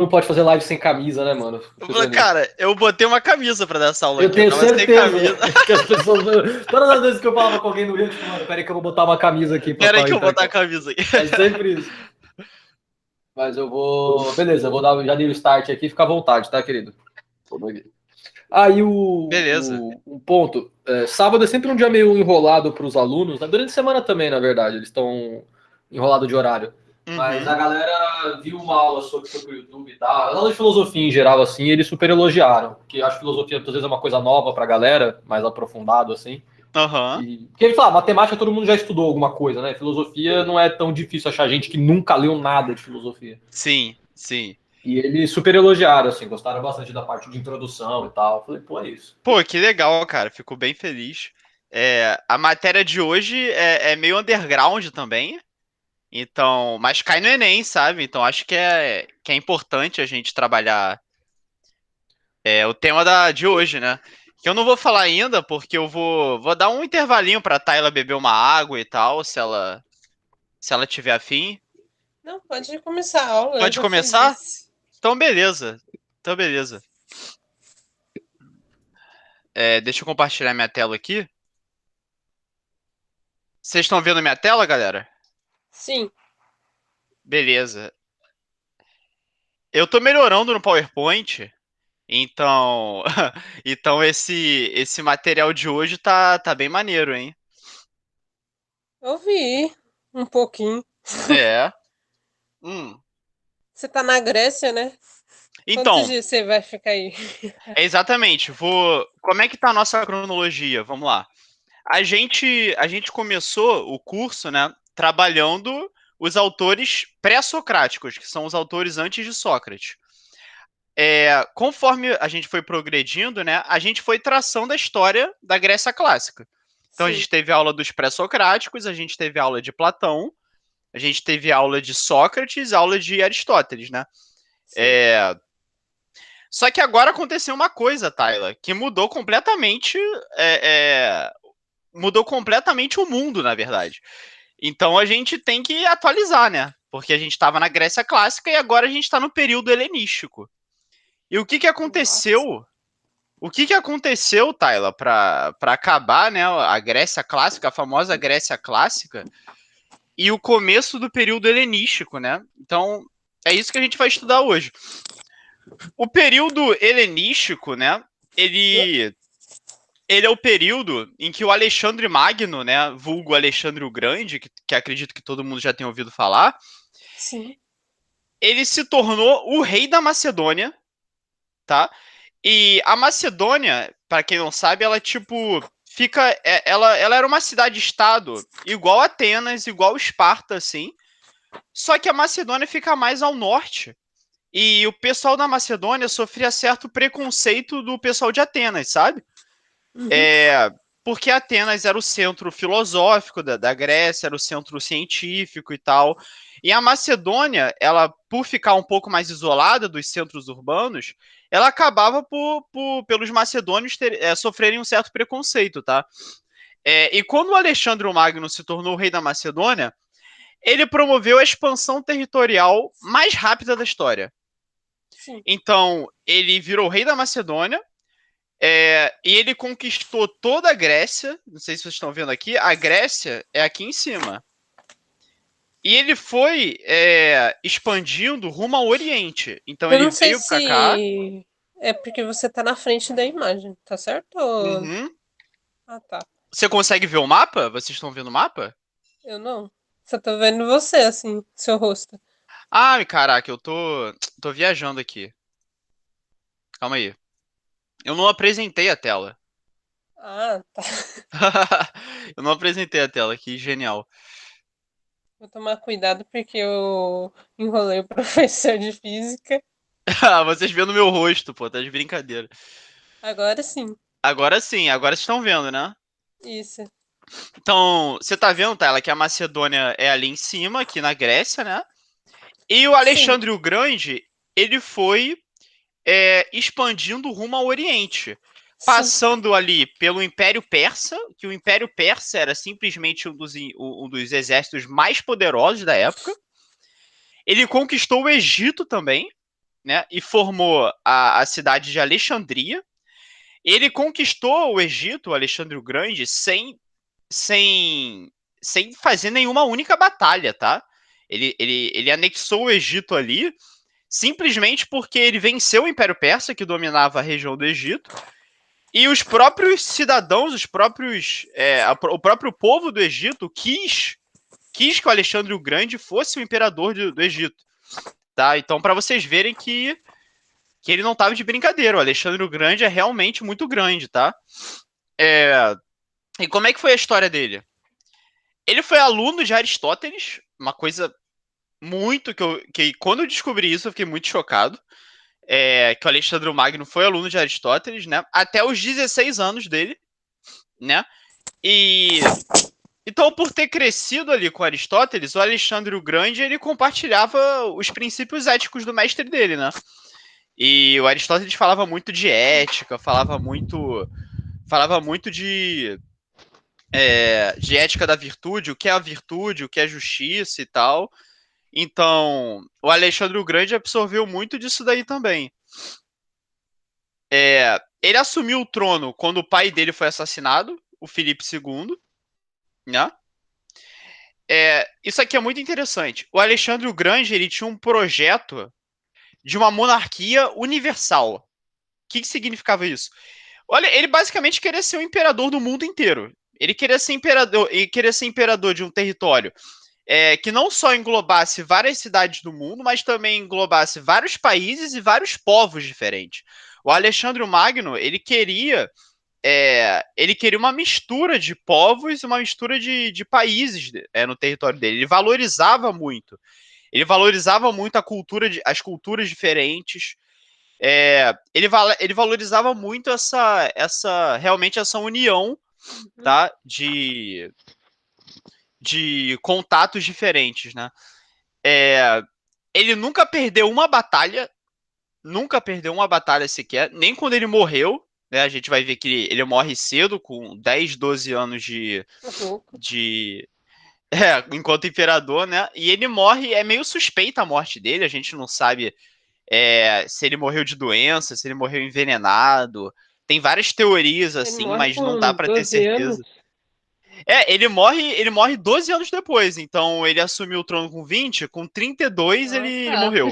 não pode fazer live sem camisa, né, mano? Cara, eu botei uma camisa pra dar essa aula Eu aqui. Eu tenho tava sem certeza camisa. que as pessoas. Todas as vezes que eu falava com alguém no Rio, tipo, mano, peraí que eu vou botar uma camisa aqui Pera aí pra que eu vou entrar botar a aqui. camisa aqui. É sempre isso. Mas eu vou. Beleza, eu vou dar. Já dei o start aqui, fica à vontade, tá, querido? Aí Beleza. um ponto. Sábado é sempre um dia meio enrolado para os alunos, né? Durante a semana também, na verdade, eles estão enrolados de horário. Mas Uhum. a galera viu uma aula sobre o YouTube e tal. As aulas de filosofia em geral, assim, eles super elogiaram. Porque eu acho que filosofia às vezes é uma coisa nova pra galera, mais aprofundado, assim. Aham. E, porque ele fala, matemática todo mundo já estudou alguma coisa, né? Filosofia não é tão difícil achar gente que nunca leu nada de filosofia. Sim, sim. E eles super elogiaram, assim, gostaram bastante da parte de introdução e tal. Eu falei, pô, é isso. Pô, que legal, cara. Fico bem feliz. A matéria de hoje é meio underground também. Então, mas cai no Enem, sabe? Então acho que é importante a gente trabalhar o tema de hoje, né? Que eu não vou falar ainda, porque eu vou dar um intervalinho pra Tayla beber uma água e tal, se ela tiver afim. Não, pode começar a aula, eu Pode já fiz começar? isso. Então, beleza. Então, beleza. Deixa eu compartilhar minha tela aqui. Vocês estão vendo minha tela, galera? Sim. Beleza. Eu tô melhorando no PowerPoint, então, então esse material de hoje tá bem maneiro, hein? Eu vi um pouquinho. É. Hum. Você tá na Grécia, né? Quantos Então, dias você vai ficar aí? exatamente. Como é que tá a nossa cronologia? Vamos lá. A gente começou o curso, né, trabalhando os autores pré-socráticos, que são os autores antes de Sócrates. Conforme a gente foi progredindo, né, a gente foi traçando a história da Grécia Clássica. Então a Sim. gente teve aula dos pré-socráticos, a gente teve aula de Platão, a gente teve aula de Sócrates, aula de Aristóteles, né? Sim. É, Só que agora aconteceu uma coisa, Tayla, que é, mudou completamente o mundo, na verdade. Então a gente tem que atualizar, né? Porque a gente estava na Grécia Clássica e agora a gente está no período helenístico. E o que que Nossa. aconteceu? O que que aconteceu, Tayla, para acabar, né, a Grécia Clássica, a famosa Grécia Clássica, e o começo do período helenístico, né? Então é isso que a gente vai estudar hoje. O período helenístico, né? Ele ele é o período em que o Alexandre Magno, né, vulgo Alexandre o Grande, que acredito que todo mundo já tenha ouvido falar, Sim. ele se tornou o rei da Macedônia, tá? E a Macedônia, para quem não sabe, ela tipo ela era uma cidade-estado igual a Atenas, igual Esparta, assim. Só que a Macedônia fica mais ao norte. E o pessoal da Macedônia sofria certo preconceito do pessoal de Atenas, sabe? Uhum. É, porque Atenas era o centro filosófico da Grécia, era o centro científico e tal. E a Macedônia, ela, por ficar um pouco mais isolada dos centros urbanos, ela acabava pelos macedônios sofrerem um certo preconceito, tá? E quando o Alexandre o Magno se tornou o rei da Macedônia, ele promoveu a expansão territorial mais rápida da história. Sim. Então, ele virou rei da Macedônia, e ele conquistou toda a Grécia. Não sei se vocês estão vendo aqui. A Grécia é aqui em cima. E ele foi expandindo rumo ao Oriente. Então Eu ele não sei veio pra cá. se é porque você tá na frente da imagem, tá certo? Ou... Uhum. Ah, tá. Você consegue ver o mapa? Vocês estão vendo o mapa? Eu não. Só tô vendo você, assim, seu rosto. Ah, caraca, eu tô viajando aqui. Calma aí. Eu não apresentei a tela. Ah, tá. Eu não apresentei a tela, que genial. Vou tomar cuidado porque eu enrolei o professor de física. Vocês vendo meu rosto, pô, tá de brincadeira. Agora sim. Agora sim, agora vocês estão vendo, né? Isso. Então, você tá vendo, Tayla, que a Macedônia é ali em cima, aqui na Grécia, né? E o Sim. Alexandre o Grande, ele foi expandindo rumo ao Oriente, Sim. passando ali pelo Império Persa, que o Império Persa era simplesmente um dos exércitos mais poderosos da época. Ele conquistou o Egito também, né, e formou a cidade de Alexandria. Ele conquistou o Egito, o Alexandre o Grande, sem, sem fazer nenhuma única batalha, tá? Ele anexou o Egito ali simplesmente porque ele venceu o Império Persa, que dominava a região do Egito, e os próprios cidadãos, o próprio povo do Egito quis que o Alexandre o Grande fosse o imperador do Egito, tá? Então, para vocês verem que ele não estava de brincadeira, o Alexandre o Grande é realmente muito grande, tá? E como é que foi a história dele? Ele foi aluno de Aristóteles, uma coisa muito que quando eu descobri isso eu fiquei muito chocado. Que o Alexandre o Magno foi aluno de Aristóteles, né? Até os 16 anos dele, né? E então, por ter crescido ali com Aristóteles, o Alexandre o Grande ele compartilhava os princípios éticos do mestre dele, né? E o Aristóteles falava muito de ética, falava muito de ética da virtude, o que é a virtude, o que é justiça e tal. Então, o Alexandre o Grande absorveu muito disso daí também. Ele assumiu o trono quando o pai dele foi assassinado, o Filipe II, né? Isso aqui é muito interessante. O Alexandre o Grande ele tinha um projeto de uma monarquia universal. O que significava isso? Olha, ele basicamente queria ser o imperador do mundo inteiro. Ele queria ser imperador de um território que não só englobasse várias cidades do mundo, mas também englobasse vários países e vários povos diferentes. O Alexandre o Magno, ele queria uma mistura de povos e uma mistura de países no território dele. Ele valorizava muito. Ele valorizava muito as culturas diferentes. Ele valorizava muito realmente essa união, tá? De contatos diferentes, né? Ele nunca perdeu uma batalha sequer, nem quando ele morreu, né? A gente vai ver que ele morre cedo, com 10, 12 anos de enquanto imperador, né? E ele morre, é meio suspeita a morte dele, a gente não sabe se ele morreu de doença, se ele morreu envenenado. Tem várias teorias Ele assim, morre mas não dá com para ter 12 anos. certeza. Ele morre 12 anos depois. Então ele assumiu o trono com 20, com 32 ele morreu.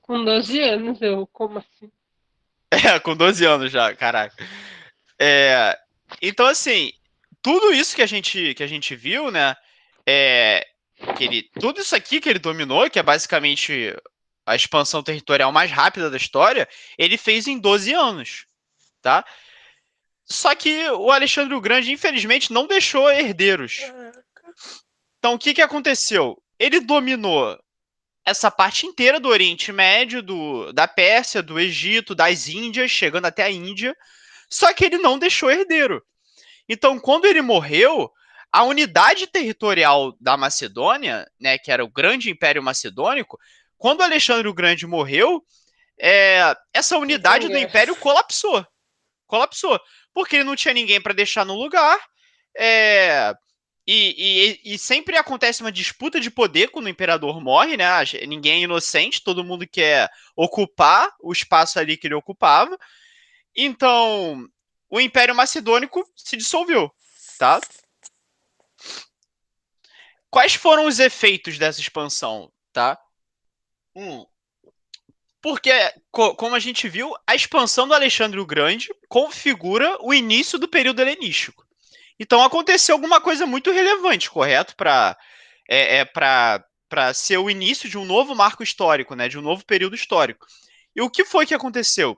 Com 12 anos, como assim? Com 12 anos já, caraca. Então, assim, tudo isso que a gente viu, né? Tudo isso aqui que ele dominou, que é basicamente a expansão territorial mais rápida da história, ele fez em 12 anos, tá? Só que o Alexandre o Grande, infelizmente, não deixou herdeiros. Então, o que aconteceu? Ele dominou essa parte inteira do Oriente Médio, da Pérsia, do Egito, das Índias, chegando até a Índia, só que ele não deixou herdeiro. Então, quando ele morreu, a unidade territorial da Macedônia, né, que era o Grande Império Macedônico, quando Alexandre o Grande morreu, essa unidade do império colapsou. Colapsou. Porque ele não tinha ninguém para deixar no lugar. E sempre acontece uma disputa de poder quando o imperador morre, né? Ninguém é inocente, todo mundo quer ocupar o espaço ali que ele ocupava. Então, o Império Macedônico se dissolveu, tá? Quais foram os efeitos dessa expansão, tá? Porque, como a gente viu, a expansão do Alexandre o Grande configura o início do período helenístico. Então aconteceu alguma coisa muito relevante, correto? Para ser o início de um novo marco histórico, né? De um novo período histórico. E o que foi que aconteceu?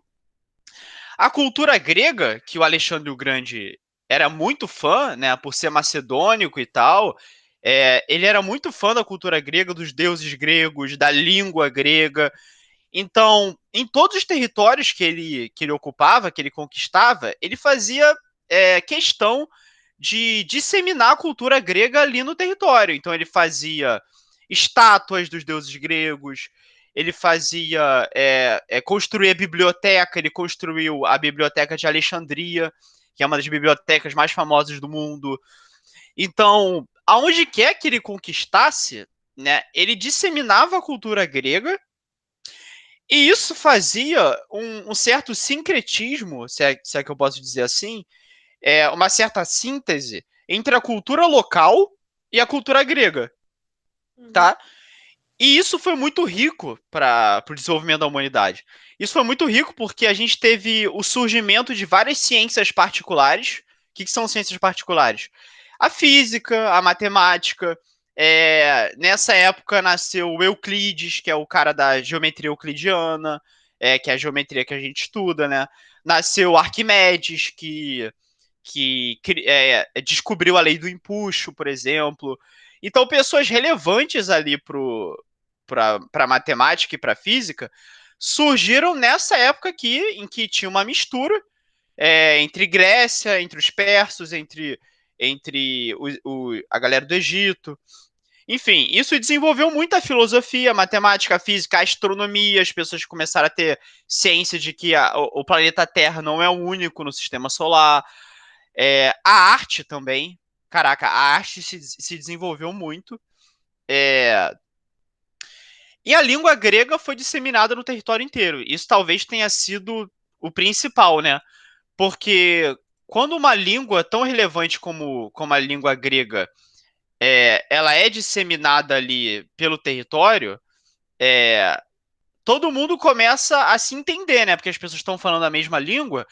A cultura grega, que o Alexandre o Grande era muito fã, né? Por ser macedônico e tal, ele era muito fã da cultura grega, dos deuses gregos, da língua grega. Então, em todos os territórios que ele ocupava, que ele conquistava, ele fazia questão de disseminar a cultura grega ali no território. Então, ele fazia estátuas dos deuses gregos, ele fazia construir a biblioteca, ele construiu a Biblioteca de Alexandria, que é uma das bibliotecas mais famosas do mundo. Então, aonde quer que ele conquistasse, né, ele disseminava a cultura grega. E isso fazia um certo sincretismo, se é que eu posso dizer assim, uma certa síntese entre a cultura local e a cultura grega, Uhum. tá? E isso foi muito rico para o desenvolvimento da humanidade. Isso foi muito rico porque a gente teve o surgimento de várias ciências particulares. O que são ciências particulares? A física, a matemática. Nessa época nasceu o Euclides, que é o cara da geometria euclidiana, que é a geometria que a gente estuda, né? Nasceu Arquimedes, que descobriu a lei do empuxo, por exemplo. Então, pessoas relevantes ali para a matemática e para a física surgiram nessa época aqui, em que tinha uma mistura entre Grécia, entre os persas, entre a galera do Egito. Enfim, isso desenvolveu muito a filosofia, a matemática, a física, a astronomia. As pessoas começaram a ter ciência de que o planeta Terra não é o único no sistema solar. A arte também. Caraca, a arte se desenvolveu muito. É, E a língua grega foi disseminada no território inteiro. Isso talvez tenha sido o principal, né? Porque quando uma língua tão relevante como a língua grega ela é disseminada ali pelo território, é, todo mundo começa a se entender, né? Porque as pessoas estão falando a mesma língua.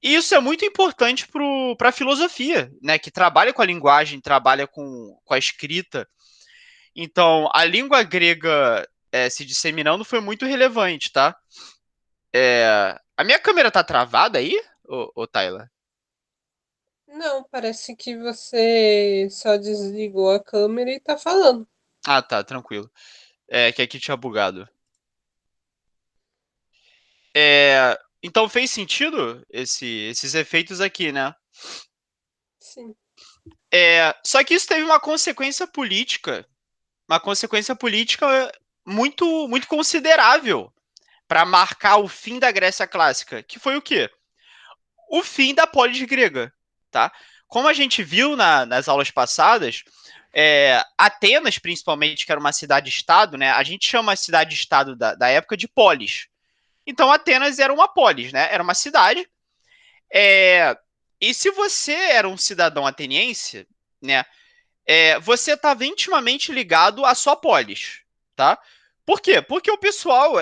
E isso é muito importante para a filosofia, né? Que trabalha com a linguagem, trabalha com a escrita. Então, a língua grega se disseminando foi muito relevante, tá? A minha câmera tá travada aí, ô Tyler? Não, parece que você só desligou a câmera e tá falando. Ah, tá, tranquilo. Que aqui tinha bugado. Então fez sentido esses efeitos aqui, né? Sim. Só que isso teve uma consequência política muito, muito considerável para marcar o fim da Grécia clássica, que foi o quê? O fim da polis grega, tá? Como a gente viu nas aulas passadas, Atenas, principalmente, que era uma cidade-estado, né? A gente chama a cidade-estado da época de polis. Então, Atenas era uma polis, né? Era uma cidade. E se você era um cidadão ateniense, né? Você estava intimamente ligado à sua polis, tá? Por quê? Porque o pessoal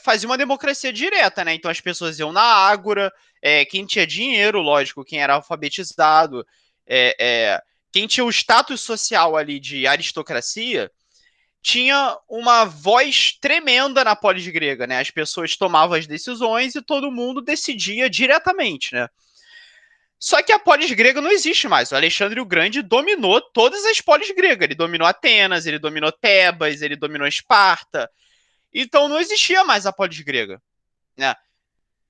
fazia uma democracia direta, né? Então as pessoas iam na ágora, quem tinha dinheiro, lógico, quem era alfabetizado, é, é, quem tinha o status social ali de aristocracia, tinha uma voz tremenda na polis grega, né? As pessoas tomavam as decisões e todo mundo decidia diretamente, né? Só que a polis grega não existe mais. O Alexandre o Grande dominou todas as polis gregas. Ele dominou Atenas, ele dominou Tebas, ele dominou Esparta. Então não existia mais a polis grega, né?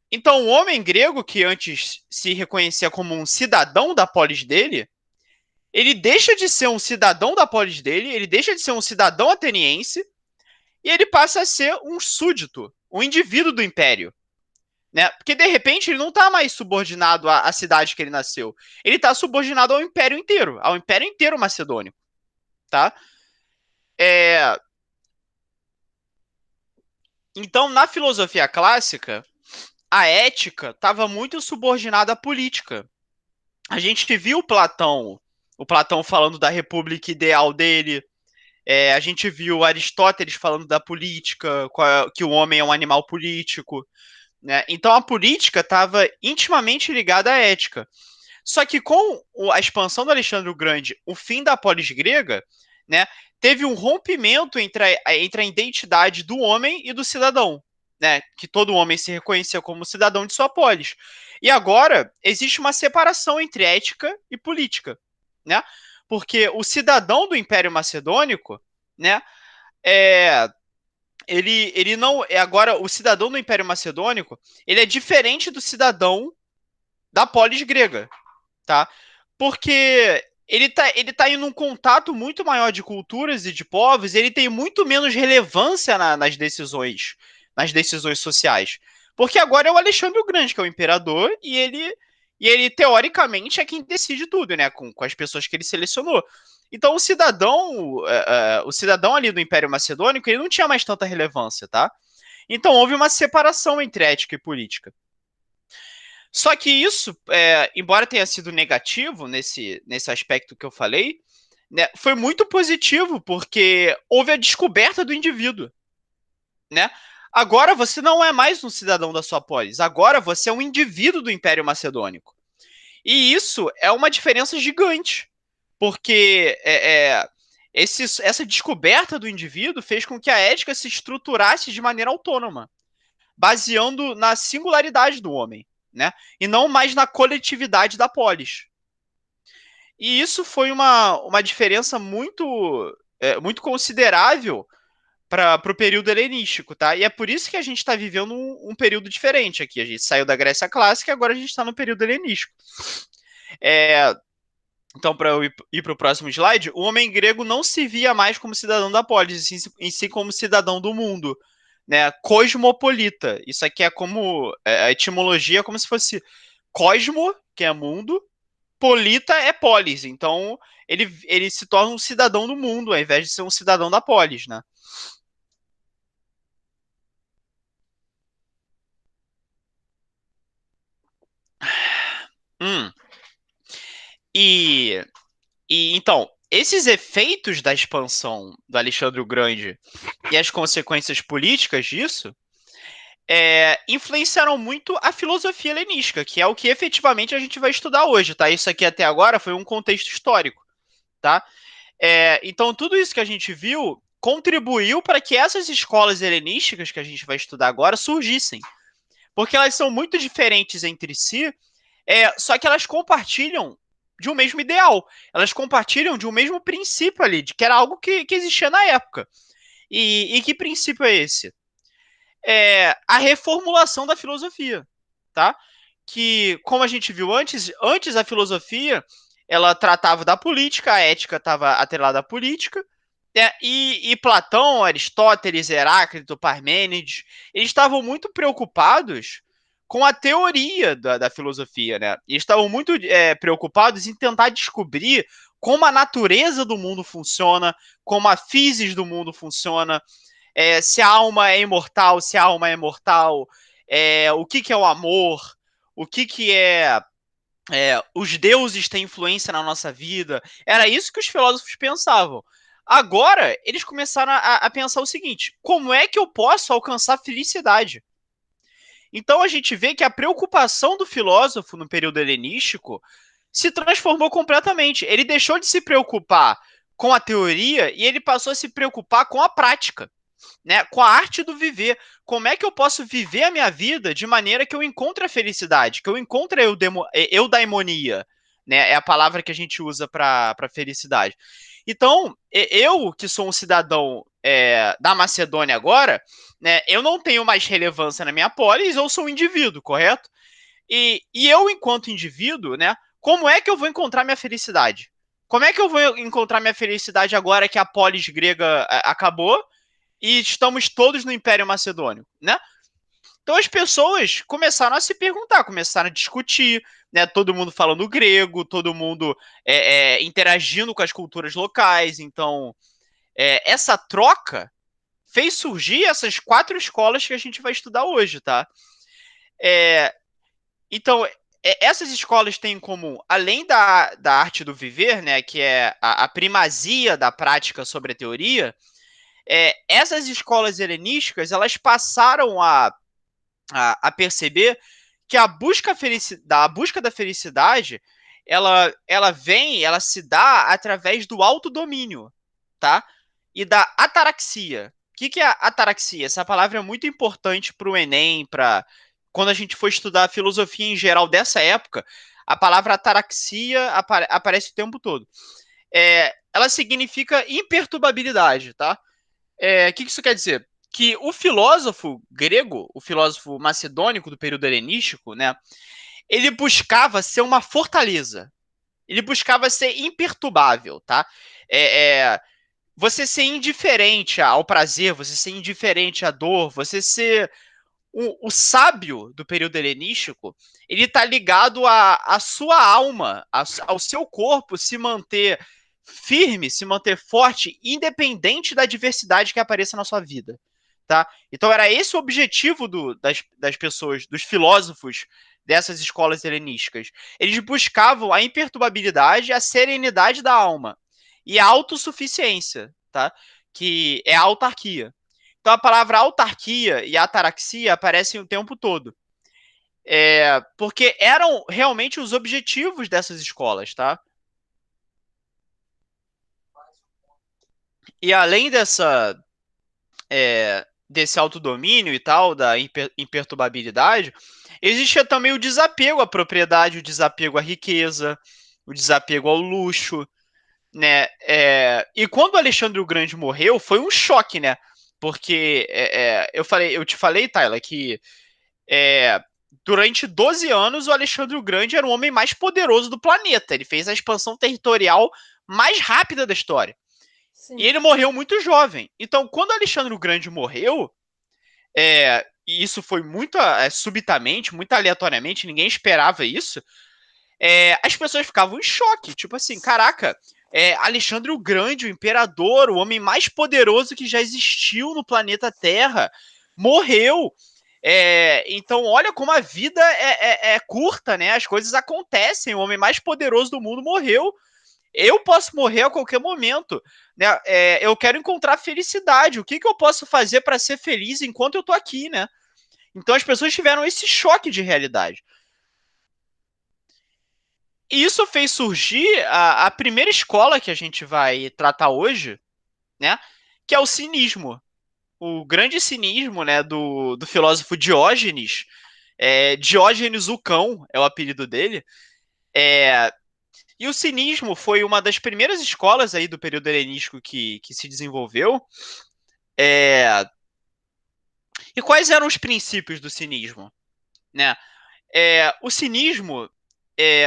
Então o homem grego, que antes se reconhecia como um cidadão da polis dele, ele deixa de ser um cidadão da polis dele, ele deixa de ser um cidadão ateniense e ele passa a ser um súdito, um indivíduo do império. Né? Porque de repente ele não está mais subordinado à cidade que ele nasceu. Ele está subordinado ao império inteiro macedônico, tá? É... Então, na filosofia clássica, a ética estava muito subordinada à política. A gente viu o Platão falando da república ideal dele. A gente viu Aristóteles falando da política, que o homem é um animal político. Né? Então, a política estava intimamente ligada à ética. Só que com a expansão do Alexandre o Grande, o fim da polis grega, né, teve um rompimento entre a identidade do homem e do cidadão, né, que todo homem se reconhecia como cidadão de sua polis. E agora existe uma separação entre ética e política, né? Porque o cidadão do Império Macedônico, né, é, ele não é agora o cidadão do Império Macedônico, ele é diferente do cidadão da polis grega, tá? Porque ele tá em um contato muito maior de culturas e de povos, e ele tem muito menos relevância nas decisões sociais. Porque agora é o Alexandre o Grande, que é o imperador, e ele teoricamente é quem decide tudo, né? Com as pessoas que ele selecionou. Então o cidadão ali do Império Macedônico, ele não tinha mais tanta relevância, tá? Então houve uma separação entre ética e política. Só que isso, embora tenha sido negativo nesse aspecto que eu falei, né, foi muito positivo, porque houve a descoberta do indivíduo. Né? Agora você não é mais um cidadão da sua polis, agora você é um indivíduo do Império Macedônico. E isso é uma diferença gigante, porque essa descoberta do indivíduo fez com que a ética se estruturasse de maneira autônoma, baseando na singularidade do homem, né? E não mais na coletividade da polis. E isso foi uma diferença muito considerável para o período helenístico, tá? E é por isso que a gente está vivendo um período diferente aqui. A gente saiu da Grécia Clássica e agora a gente está no período helenístico. Então, para eu ir para o próximo slide, o homem grego não se via mais como cidadão da polis, em si como cidadão do mundo, né? Cosmopolita. Isso aqui é como a etimologia é como se fosse cosmo, que é mundo, polita é polis. Então, ele se torna um cidadão do mundo, ao invés de ser um cidadão da polis, né? Hum. E, então, esses efeitos da expansão do Alexandre o Grande e as consequências políticas disso influenciaram muito a filosofia helenística, que é o que efetivamente a gente vai estudar hoje, tá? Isso aqui até agora foi um contexto histórico, tá? Então, tudo isso que a gente viu contribuiu para que essas escolas helenísticas que a gente vai estudar agora surgissem, porque elas são muito diferentes entre si, só que elas compartilham de um mesmo ideal. Elas compartilham de um mesmo princípio ali, de que era algo que existia na época. E que princípio é esse? A reformulação da filosofia, tá? Que, como a gente viu antes a filosofia, ela tratava da política, a ética estava atrelada à política, e Platão, Aristóteles, Heráclito, Parmênides, eles estavam muito preocupados com a teoria da filosofia, né? E estavam muito preocupados em tentar descobrir como a natureza do mundo funciona, como a physis do mundo funciona, se a alma é imortal, se a alma é mortal, o que é o amor, o que os deuses têm influência na nossa vida. Era isso que os filósofos pensavam. Agora, eles começaram a pensar o seguinte: como é que eu posso alcançar felicidade? Então a gente vê que a preocupação do filósofo no período helenístico se transformou completamente. Ele deixou de se preocupar com a teoria e ele passou a se preocupar com a prática, né? Com a arte do viver. Como é que eu posso viver a minha vida de maneira que eu encontre a felicidade, que eu encontre a eudaimonia, né? É a palavra que a gente usa para felicidade. Então, eu que sou um cidadão da Macedônia agora, né? Eu não tenho mais relevância na minha polis, eu sou um indivíduo, correto? E eu, enquanto indivíduo, né? Como é que eu vou encontrar minha felicidade? Como é que eu vou encontrar minha felicidade agora que a polis grega acabou e estamos todos no Império Macedônio, né? Então as pessoas começaram a se perguntar, começaram a discutir, né? Todo mundo falando grego, todo mundo interagindo com as culturas locais. Então, essa troca fez surgir essas 4 escolas que a gente vai estudar hoje, tá? Então, essas escolas têm em comum, além da arte do viver, né? Que é a primazia da prática sobre a teoria. Essas escolas helenísticas, elas passaram a perceber que a busca da felicidade, ela se dá através do autodomínio, tá? E da ataraxia. O que é a ataraxia? Essa palavra é muito importante para o Enem, para quando a gente for estudar a filosofia em geral dessa época, a palavra ataraxia aparece o tempo todo. Ela significa imperturbabilidade, tá? O que isso quer dizer? Que o filósofo grego, o filósofo macedônico do período helenístico, né, ele buscava ser uma fortaleza. Ele buscava ser imperturbável, tá? Você ser indiferente ao prazer, você ser indiferente à dor, você ser o sábio do período helenístico, ele está ligado à sua alma, ao seu corpo se manter firme, se manter forte, independente da adversidade que apareça na sua vida. tá? Então era esse o objetivo das pessoas, dos filósofos dessas escolas helenísticas. Eles buscavam a imperturbabilidade, a serenidade da alma e a autossuficiência, tá? Que é a autarquia. Então a palavra autarquia e ataraxia aparecem o tempo todo. Porque eram realmente os objetivos dessas escolas, tá? E além desse autodomínio e tal, da imperturbabilidade, existia também o desapego à propriedade, o desapego à riqueza, o desapego ao luxo, né? E quando o Alexandre o Grande morreu, foi um choque, né? Porque eu te falei, Tyler, que durante 12 anos o Alexandre o Grande era o homem mais poderoso do planeta. Ele fez a expansão territorial mais rápida da história. E Sim. ele morreu muito jovem. Então, quando Alexandre o Grande morreu, e isso foi muito subitamente, muito aleatoriamente, ninguém esperava isso, as pessoas ficavam em choque. Tipo assim, caraca, Alexandre o Grande, o imperador, o homem mais poderoso que já existiu no planeta Terra, morreu. Então, olha como a vida é curta, né? As coisas acontecem. O homem mais poderoso do mundo morreu. Eu posso morrer a qualquer momento, né? Eu quero encontrar felicidade. O que eu posso fazer para ser feliz enquanto eu tô aqui, né? Então as pessoas tiveram esse choque de realidade. E isso fez surgir a primeira escola que a gente vai tratar hoje, né? Que é o cinismo. O grande cinismo, né, do filósofo Diógenes. Diógenes o Cão é o apelido dele. E o cinismo foi uma das primeiras escolas aí do período helenístico que se desenvolveu. E quais eram os princípios do cinismo? Né? O cinismo,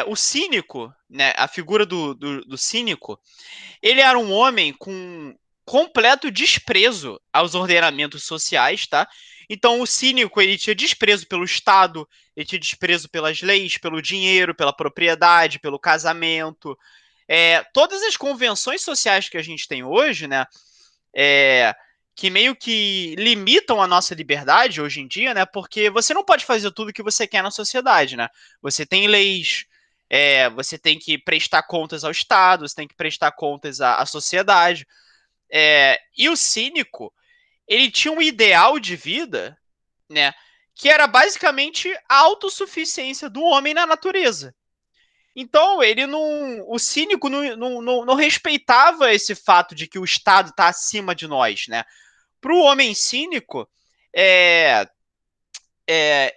o cínico, né, a figura do cínico, ele era um homem com completo desprezo aos ordenamentos sociais, tá? Então o cínico, ele tinha desprezo pelo Estado, ele tinha desprezo pelas leis, pelo dinheiro, pela propriedade, pelo casamento. Todas as convenções sociais que a gente tem hoje, né? Que meio que limitam a nossa liberdade hoje em dia, né? Porque você não pode fazer tudo o que você quer na sociedade, né? Você tem leis, você tem que prestar contas ao Estado, você tem que prestar contas à sociedade. E o cínico, ele tinha um ideal de vida, né? Que era basicamente a autossuficiência do homem na natureza. Então, ele não. O cínico não respeitava esse fato de que o Estado está acima de nós, né? Para o homem cínico,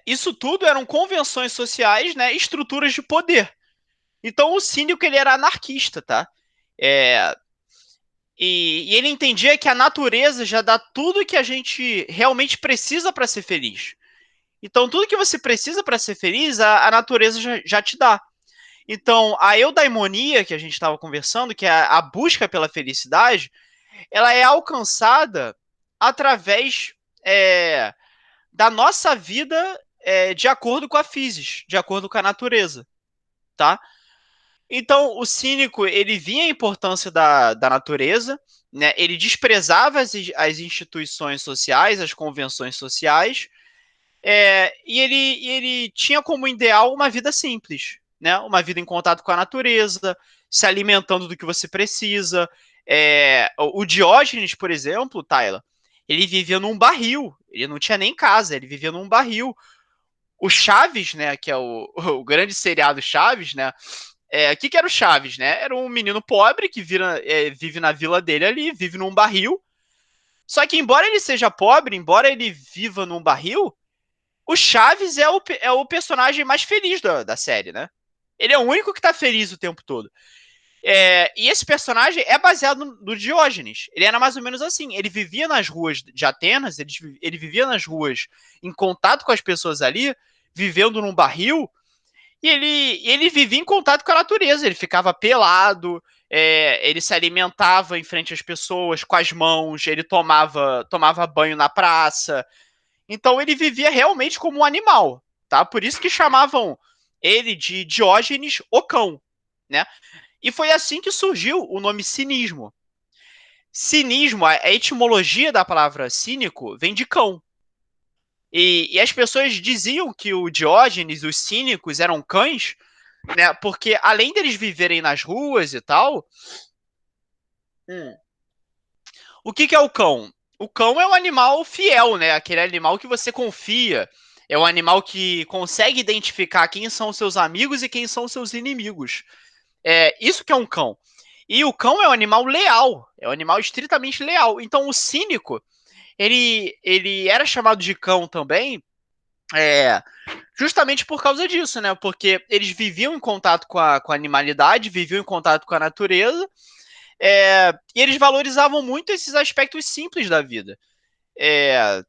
isso tudo eram convenções sociais, né? Estruturas de poder. Então, o cínico ele era anarquista, tá? E ele entendia que a natureza já dá tudo que a gente realmente precisa para ser feliz. Então, tudo que você precisa para ser feliz, a natureza já te dá. Então, a eudaimonia que a gente estava conversando, que é a busca pela felicidade, ela é alcançada através da nossa vida de acordo com a physis, de acordo com a natureza, tá? Então, o cínico, ele via a importância da natureza, né? Ele desprezava as instituições sociais, as convenções sociais, e ele tinha como ideal uma vida simples, né? Uma vida em contato com a natureza, se alimentando do que você precisa. O Diógenes, por exemplo, Tyler, ele vivia num barril, ele não tinha nem casa, ele vivia num barril. O Chaves, né, que é o grande seriado Chaves, né? Que era o Chaves, né? Era um menino pobre que vive na vila dele ali, vive num barril. Só que, embora ele seja pobre, embora ele viva num barril, o Chaves é o personagem mais feliz da série, né? Ele é o único que tá feliz o tempo todo. E esse personagem é baseado no Diógenes. Ele era mais ou menos assim. Ele vivia nas ruas de Atenas, ele vivia nas ruas em contato com as pessoas ali, vivendo num barril, e ele vivia em contato com a natureza. Ele ficava pelado, ele se alimentava em frente às pessoas com as mãos, ele tomava banho na praça. Então ele vivia realmente como um animal, tá? Por isso que chamavam ele de Diógenes o Cão, né? E foi assim que surgiu o nome cinismo. cinismo, a etimologia da palavra cínico vem de cão. E as pessoas diziam que o Diógenes, os cínicos, eram cães, né? Porque além deles viverem nas ruas e tal, o que é o cão? O cão é um animal fiel, né? Aquele animal que você confia. É um animal que consegue identificar quem são seus amigos e quem são seus inimigos. É isso que é um cão. E o cão é um animal leal, é um animal estritamente leal. Então o cínico, ele era chamado de cão também, justamente por causa disso, né? Porque eles viviam em contato com a animalidade, viviam em contato com a natureza, e eles valorizavam muito esses aspectos simples da vida. É,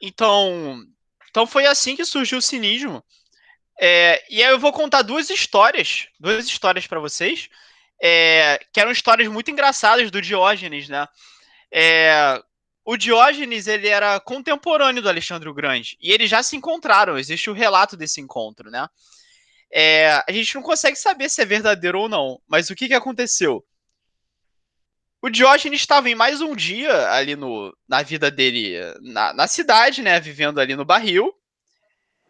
então, então foi assim que surgiu o cinismo. E aí eu vou contar duas histórias para vocês, que eram histórias muito engraçadas do Diógenes, né? O Diógenes, ele era contemporâneo do Alexandre o Grande, e eles já se encontraram, existe o relato desse encontro, né? A gente não consegue saber se é verdadeiro ou não, mas o que aconteceu? O Diógenes estava em mais um dia ali na vida dele, na cidade, né? Vivendo ali no barril.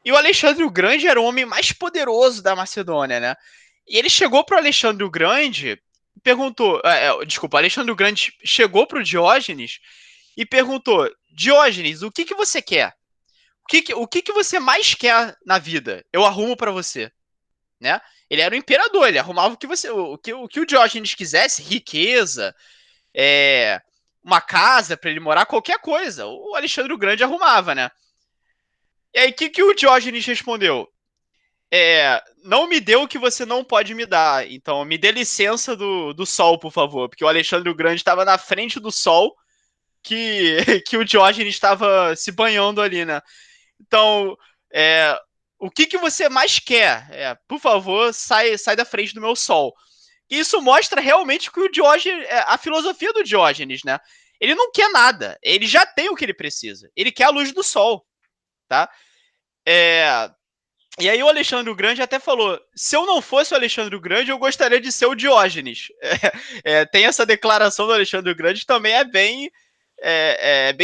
E o Alexandre o Grande era o homem mais poderoso da Macedônia, né? E ele chegou para o Alexandre o Grande e perguntou. Desculpa, Alexandre o Grande chegou para o Diógenes e perguntou: Diógenes, o que você quer? O que você mais quer na vida? Eu arrumo para você, né? Ele era o imperador, ele arrumava o que o Diógenes quisesse, riqueza, é, uma casa para ele morar, qualquer coisa. O Alexandre o Grande arrumava, né? E aí, o que o Diógenes respondeu? Não me dê o que você não pode me dar. Então, me dê licença do sol, por favor. Porque o Alexandre o Grande estava na frente do sol que o Diógenes estava se banhando ali, né? Então, o que você mais quer? Por favor, sai da frente do meu sol. Isso mostra realmente que o Diógenes, a filosofia do Diógenes, né? Ele não quer nada. Ele já tem o que ele precisa. Ele quer a luz do sol, tá? E aí o Alexandre o Grande até falou: se eu não fosse o Alexandre o Grande, eu gostaria de ser o Diógenes. Tem essa declaração do Alexandre o Grande também bem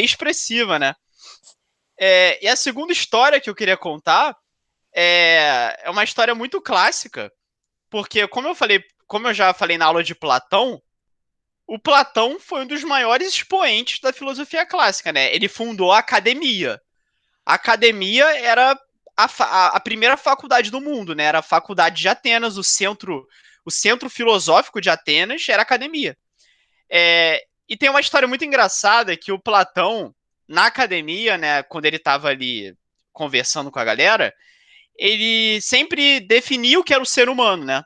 expressiva, né? E a segunda história que eu queria contar é uma história muito clássica, porque como eu já falei na aula de Platão, o Platão foi um dos maiores expoentes da filosofia clássica, né? Ele fundou a academia. A academia era a primeira faculdade do mundo, né? Era a faculdade de Atenas, o centro filosófico de Atenas era a academia. E tem uma história muito engraçada que o Platão, na academia, né, quando ele estava ali conversando com a galera, ele sempre definiu o que era o ser humano, né?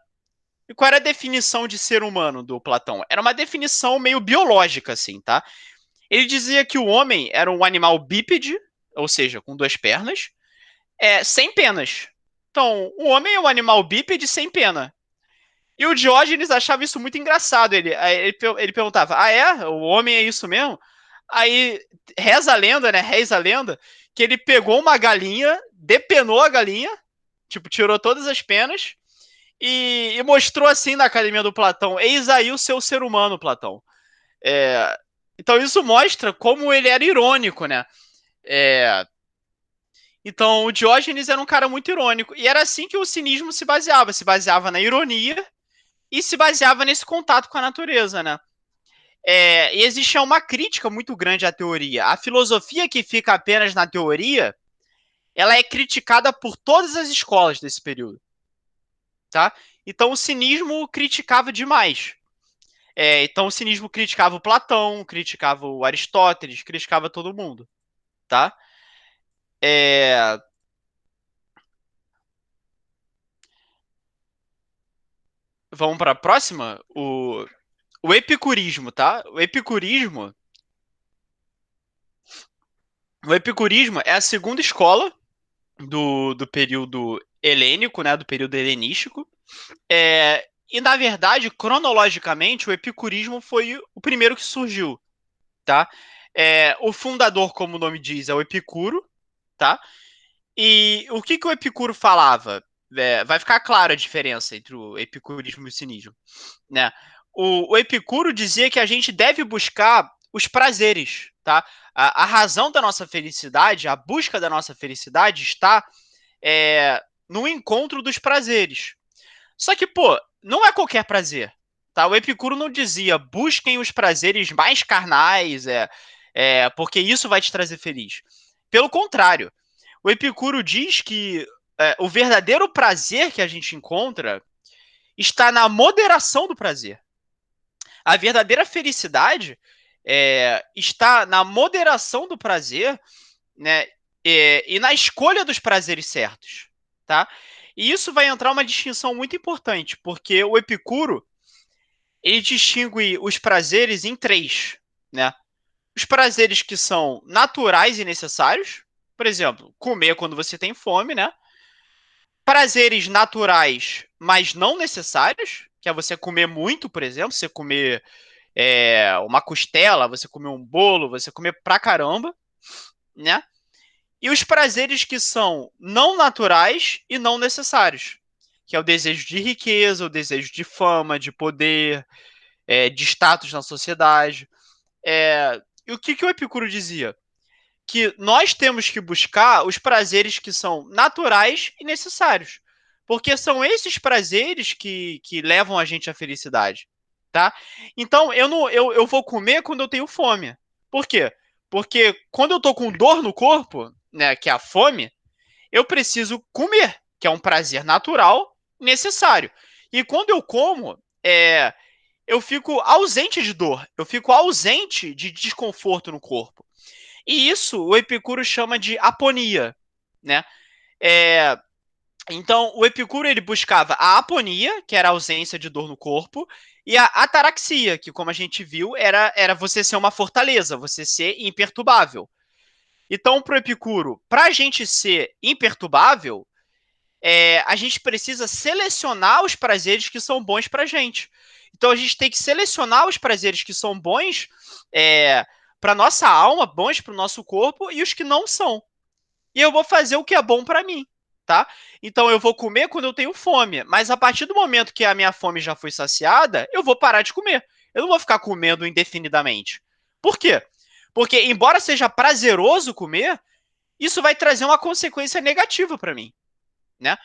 E qual era a definição de ser humano do Platão? Era uma definição meio biológica, assim, tá? Ele dizia que o homem era um animal bípede, ou seja, com duas pernas, sem penas. Então, o homem é um animal bípede sem pena. E o Diógenes achava isso muito engraçado. Ele perguntava: ah, o homem é isso mesmo? Aí reza a lenda, né? Reza a lenda, que ele pegou uma galinha, depenou a galinha, tipo, tirou todas as penas e mostrou assim na academia do Platão: eis aí o seu ser humano, Platão. Então isso mostra como ele era irônico, né? Então o Diógenes era um cara muito irônico. E era assim que o cinismo se baseava na ironia e se baseava nesse contato com a natureza, né? E existe uma crítica muito grande à teoria. A filosofia que fica apenas na teoria, ela é criticada por todas as escolas desse período, tá? Então o cinismo criticava demais. Então o cinismo criticava o Platão, criticava o Aristóteles, criticava todo mundo, tá? É... Vamos para a próxima? O epicurismo, tá? O epicurismo é a segunda escola do período helênico, né? Do período helenístico. E, na verdade, cronologicamente, o epicurismo foi o primeiro que surgiu, tá? O fundador, como o nome diz, é o Epicuro, tá? E o que o Epicuro falava? Vai ficar clara a diferença entre o epicurismo e o cinismo, né? o Epicuro dizia que a gente deve buscar os prazeres, tá? A razão da nossa felicidade, a busca da nossa felicidade está no encontro dos prazeres. Só que, pô, não é qualquer prazer, tá? O Epicuro não dizia busquem os prazeres mais carnais, porque isso vai te trazer feliz. Pelo contrário, o Epicuro diz que o verdadeiro prazer que a gente encontra está na moderação do prazer. A verdadeira felicidade está na moderação do prazer, né? E na escolha dos prazeres certos, tá? E isso vai entrar uma distinção muito importante, porque o Epicuro ele distingue os prazeres em três, né? Os prazeres que são naturais e necessários, por exemplo, comer quando você tem fome, né? Prazeres naturais, mas não necessários, que é você comer muito, por exemplo, você comer uma costela, você comer um bolo, você comer pra caramba, né? E os prazeres que são não naturais e não necessários, que é o desejo de riqueza, o desejo de fama, de poder, de status na sociedade. E o que o Epicuro dizia? Que nós temos que buscar os prazeres que são naturais e necessários. Porque são esses prazeres que levam a gente à felicidade. Tá? Então, eu vou comer quando eu tenho fome. Por quê? Porque quando eu tô com dor no corpo, né, que é a fome, eu preciso comer, que é um prazer natural necessário. E quando eu como, eu fico ausente de dor, eu fico ausente de desconforto no corpo. E isso o Epicuro chama de aponia, né? É, então, o Epicuro ele buscava a aponia, que era a ausência de dor no corpo, e a ataraxia, que, como a gente viu, era você ser uma fortaleza, você ser imperturbável. Então, para o Epicuro, para a gente ser imperturbável, a gente precisa selecionar os prazeres que são bons para a gente. Então, a gente tem que selecionar os prazeres que são bons para nossa alma, bons para o nosso corpo, e os que não são. E eu vou fazer o que é bom para mim, tá? Então, eu vou comer quando eu tenho fome, mas a partir do momento que a minha fome já foi saciada, eu vou parar de comer. Eu não vou ficar comendo indefinidamente. Por quê? Porque, embora seja prazeroso comer, isso vai trazer uma consequência negativa para mim, né?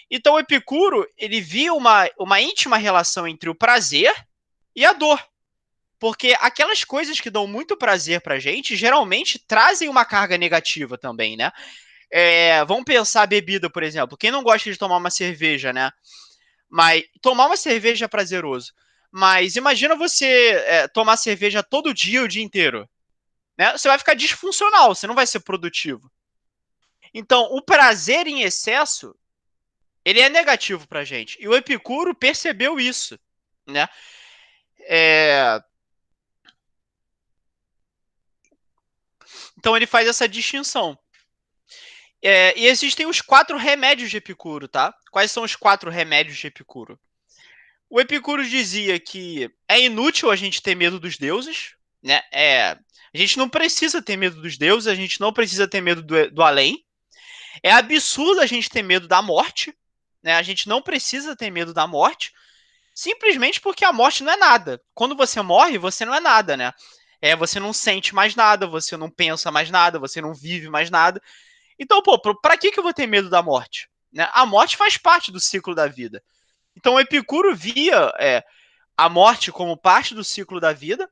Então, o Epicuro, ele via uma íntima relação entre o prazer e a dor. Porque aquelas coisas que dão muito prazer pra gente, geralmente trazem uma carga negativa também, né? Vamos pensar a bebida, por exemplo. Quem não gosta de tomar uma cerveja, né? Mas tomar uma cerveja é prazeroso. Mas imagina você tomar cerveja todo dia, o dia inteiro. Né? Você vai ficar disfuncional, você não vai ser produtivo. Então, o prazer em excesso, ele é negativo pra gente. E o Epicuro percebeu isso, né? Então, ele faz essa distinção. E existem os 4 remédios de Epicuro, tá? Quais são os 4 remédios de Epicuro? O Epicuro dizia que é inútil a gente ter medo dos deuses, né? A gente não precisa ter medo dos deuses, a gente não precisa ter medo do além. É absurdo a gente ter medo da morte, né? A gente não precisa ter medo da morte, simplesmente porque a morte não é nada. Quando você morre, você não é nada, né? Você não sente mais nada, você não pensa mais nada, você não vive mais nada. Então, pô, pra que eu vou ter medo da morte? Né? A morte faz parte do ciclo da vida. Então, o Epicuro via a morte como parte do ciclo da vida.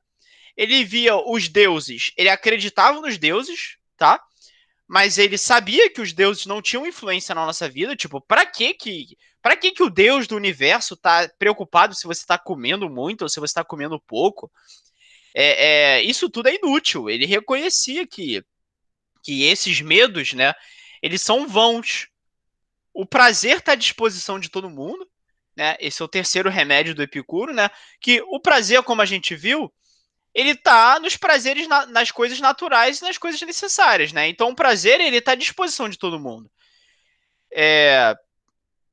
Ele via os deuses, ele acreditava nos deuses, tá? Mas ele sabia que os deuses não tinham influência na nossa vida. Tipo, para que o Deus do universo tá preocupado se você tá comendo muito ou se você tá comendo pouco? Isso tudo é inútil. Ele reconhecia que esses medos, né, eles são vãos. O prazer está à disposição de todo mundo, né? Esse é o terceiro remédio do Epicuro, né? Que o prazer, como a gente viu, ele está nos prazeres, nas coisas naturais e nas coisas necessárias, né? Então o prazer, ele está à disposição de todo mundo.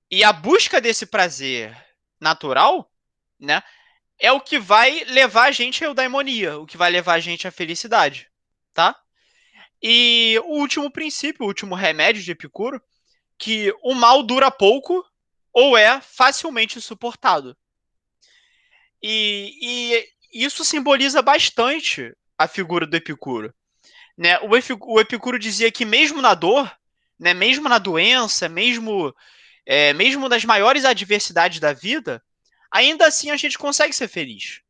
E a busca desse prazer natural, né? É o que vai levar a gente à eudaimonia, o que vai levar a gente à felicidade, tá? E o último princípio, o último remédio de Epicuro, que o mal dura pouco ou é facilmente suportado. E isso simboliza bastante a figura do Epicuro. Né? O Epicuro dizia que mesmo na dor, né, mesmo na doença, mesmo das maiores adversidades da vida, ainda assim a gente consegue ser feliz.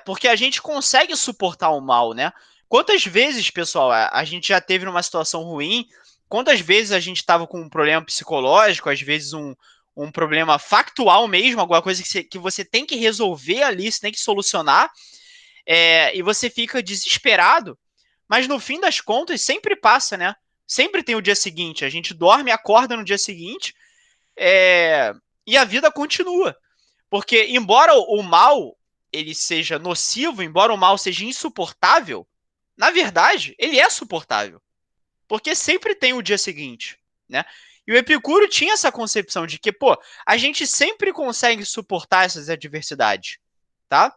Porque a gente consegue suportar o mal, né? Quantas vezes, pessoal, a gente já teve numa situação ruim, quantas vezes a gente estava com um problema psicológico, às vezes um problema factual mesmo, alguma coisa que você tem que resolver ali, você tem que solucionar, e você fica desesperado, mas no fim das contas sempre passa, né? Sempre tem o dia seguinte, a gente dorme e acorda no dia seguinte, e a vida continua. Porque embora o mal ele seja nocivo, embora o mal seja insuportável, na verdade, ele é suportável. Porque sempre tem o dia seguinte, né? E o Epicuro tinha essa concepção de que, pô, a gente sempre consegue suportar essas adversidades, tá?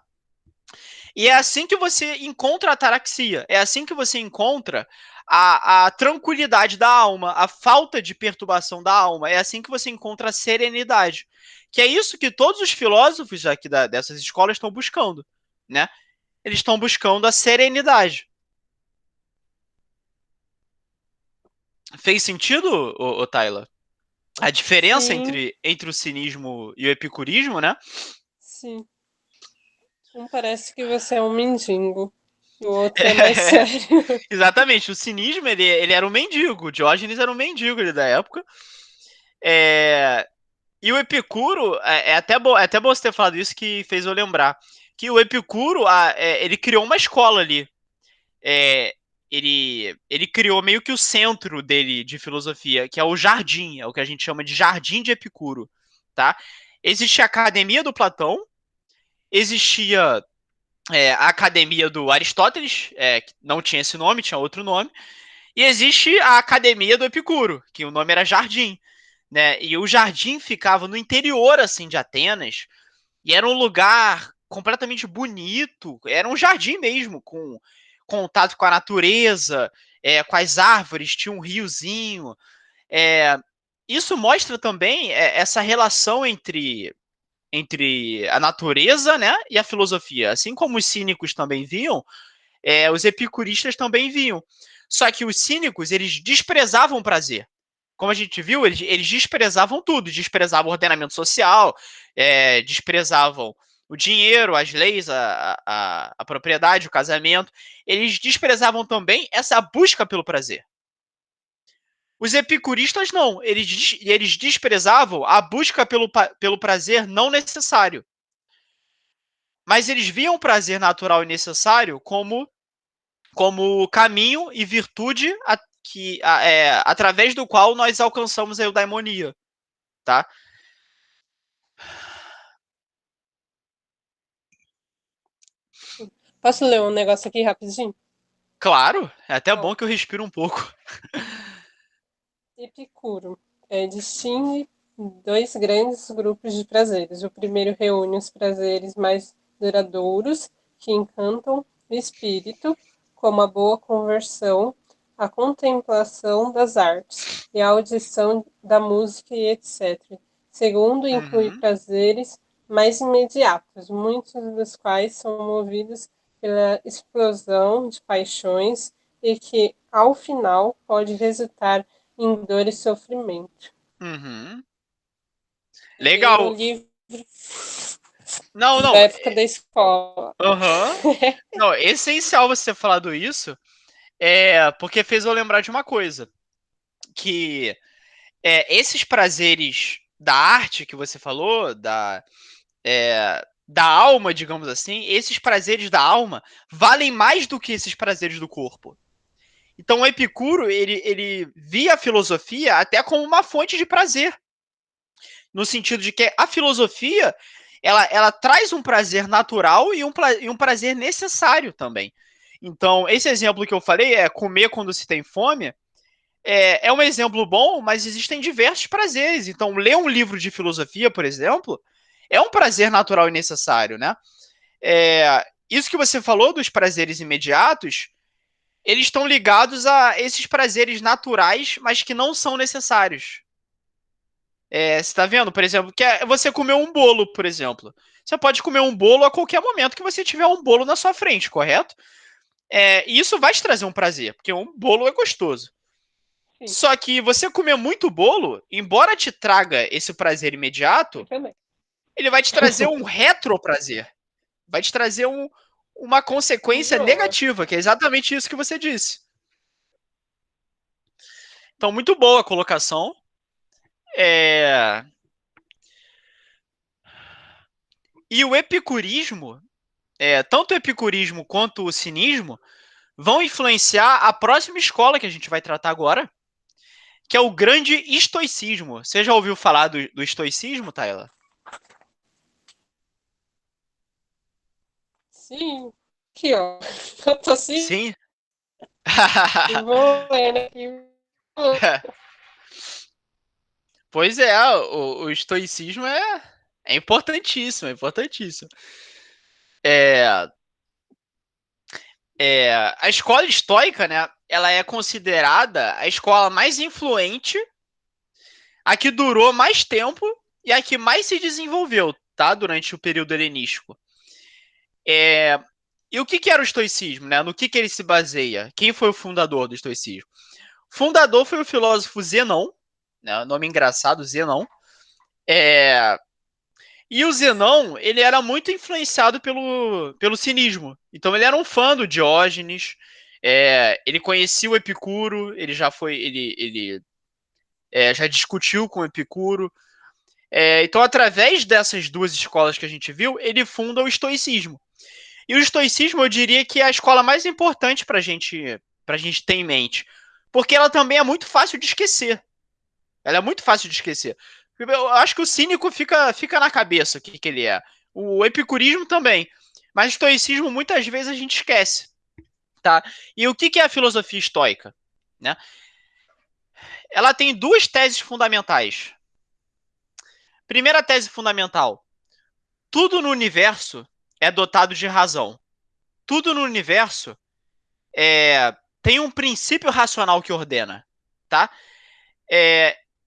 E é assim que você encontra a ataraxia, é assim que você encontra a tranquilidade da alma, a falta de perturbação da alma, é assim que você encontra a serenidade. Que é isso que todos os filósofos aqui dessas escolas estão buscando, né? Eles estão buscando a serenidade. Fez sentido, Tayla? A diferença Sim, entre o cinismo e o epicurismo, né? sim. Um parece que você é um mendigo, e o outro é mais sério. Exatamente, o cinismo ele era um mendigo, o Diógenes era um mendigo ali da época. É, E o Epicuro, é até bom você ter falado isso que fez eu lembrar, que o Epicuro, ele criou uma escola ali. É, ele criou meio que o centro dele de filosofia, que é o Jardim, é o que a gente chama de Jardim de Epicuro, tá? Existe a Academia do Platão, existia a Academia do Aristóteles, que não tinha esse nome, tinha outro nome, e existe a Academia do Epicuro, que o nome era Jardim, né? E o Jardim ficava no interior assim de Atenas, e era um lugar completamente bonito, era um jardim mesmo, com contato com a natureza, com as árvores, tinha um riozinho. É, isso mostra também essa relação entre a natureza, né, e a filosofia. Assim como os cínicos também viam, os epicuristas também viam. Só que os cínicos, eles desprezavam o prazer. Como a gente viu, eles desprezavam tudo, desprezavam o ordenamento social, desprezavam o dinheiro, as leis, a propriedade, o casamento. Eles desprezavam também essa busca pelo prazer. Os epicuristas não, eles desprezavam a busca pelo prazer não necessário. Mas eles viam o prazer natural e necessário como caminho e virtude através do qual nós alcançamos a eudaimonia, tá? Posso ler um negócio aqui rapidinho? Claro, é até Ó, bom que eu respiro um pouco. Epicuro distingue dois grandes grupos de prazeres. O primeiro reúne os prazeres mais duradouros, que encantam o espírito, como a boa conversão, a contemplação das artes e a audição da música e etc. Segundo, inclui Uhum. prazeres mais imediatos, muitos dos quais são movidos pela explosão de paixões e que, ao final, pode resultar em dor e sofrimento. Uhum. Peguei no Legal. livro Não, da não. época da escola. Aham. Não, é essencial você ter falado isso, porque fez eu lembrar de uma coisa, que esses prazeres da arte que você falou, da alma, digamos assim, esses prazeres da alma valem mais do que esses prazeres do corpo. Então o Epicuro, ele via a filosofia até como uma fonte de prazer, no sentido de que a filosofia, ela traz um prazer natural e um prazer necessário também. Então, esse exemplo que eu falei, comer quando se tem fome, é um exemplo bom, mas existem diversos prazeres. Então, ler um livro de filosofia, por exemplo, é um prazer natural e necessário, né? Isso que você falou dos prazeres imediatos, eles estão ligados a esses prazeres naturais, mas que não são necessários. Você tá vendo, por exemplo, que é você comer um bolo, por exemplo. Você pode comer um bolo a qualquer momento que você tiver um bolo na sua frente, correto? E isso vai te trazer um prazer, porque um bolo é gostoso. Sim, Só que você comer muito bolo, embora te traga esse prazer imediato, também. ele vai te trazer um retroprazer. Vai te trazer uma consequência Nossa. negativa, que é exatamente isso que você disse. Então, muito boa a colocação. E o epicurismo, tanto o epicurismo quanto o cinismo, vão influenciar a próxima escola que a gente vai tratar agora, que é o grande estoicismo. Você já ouviu falar do estoicismo, Tayla? Sim. Aqui, ó. Eu tô assim, Sim? vou lendo aqui. Pois é, o estoicismo é importantíssimo, é importantíssimo. A escola estoica, né, ela é considerada a escola mais influente, a que durou mais tempo e a que mais se desenvolveu, tá, durante o período helenístico. E o que era o estoicismo, né? No que ele se baseia? Quem foi o fundador do estoicismo? O fundador foi o filósofo Zenão, né, nome engraçado, Zenão. E o Zenão, ele era muito influenciado pelo cinismo. Então ele era um fã do Diógenes, ele conhecia o Epicuro, ele já foi, ele já discutiu com o Epicuro. Então, através dessas duas escolas que a gente viu, ele funda o estoicismo. E o estoicismo, eu diria que é a escola mais importante para gente ter em mente. Porque ela também é muito fácil de esquecer. Ela é muito fácil de esquecer. Eu acho que o cínico fica na cabeça o que ele é. O epicurismo também. Mas o estoicismo, muitas vezes, a gente esquece. Tá? E o que é a filosofia estoica? Né? Ela tem duas teses fundamentais. Primeira tese fundamental: tudo no universo é dotado de razão. Tudo no universo tem um princípio racional que ordena, tá?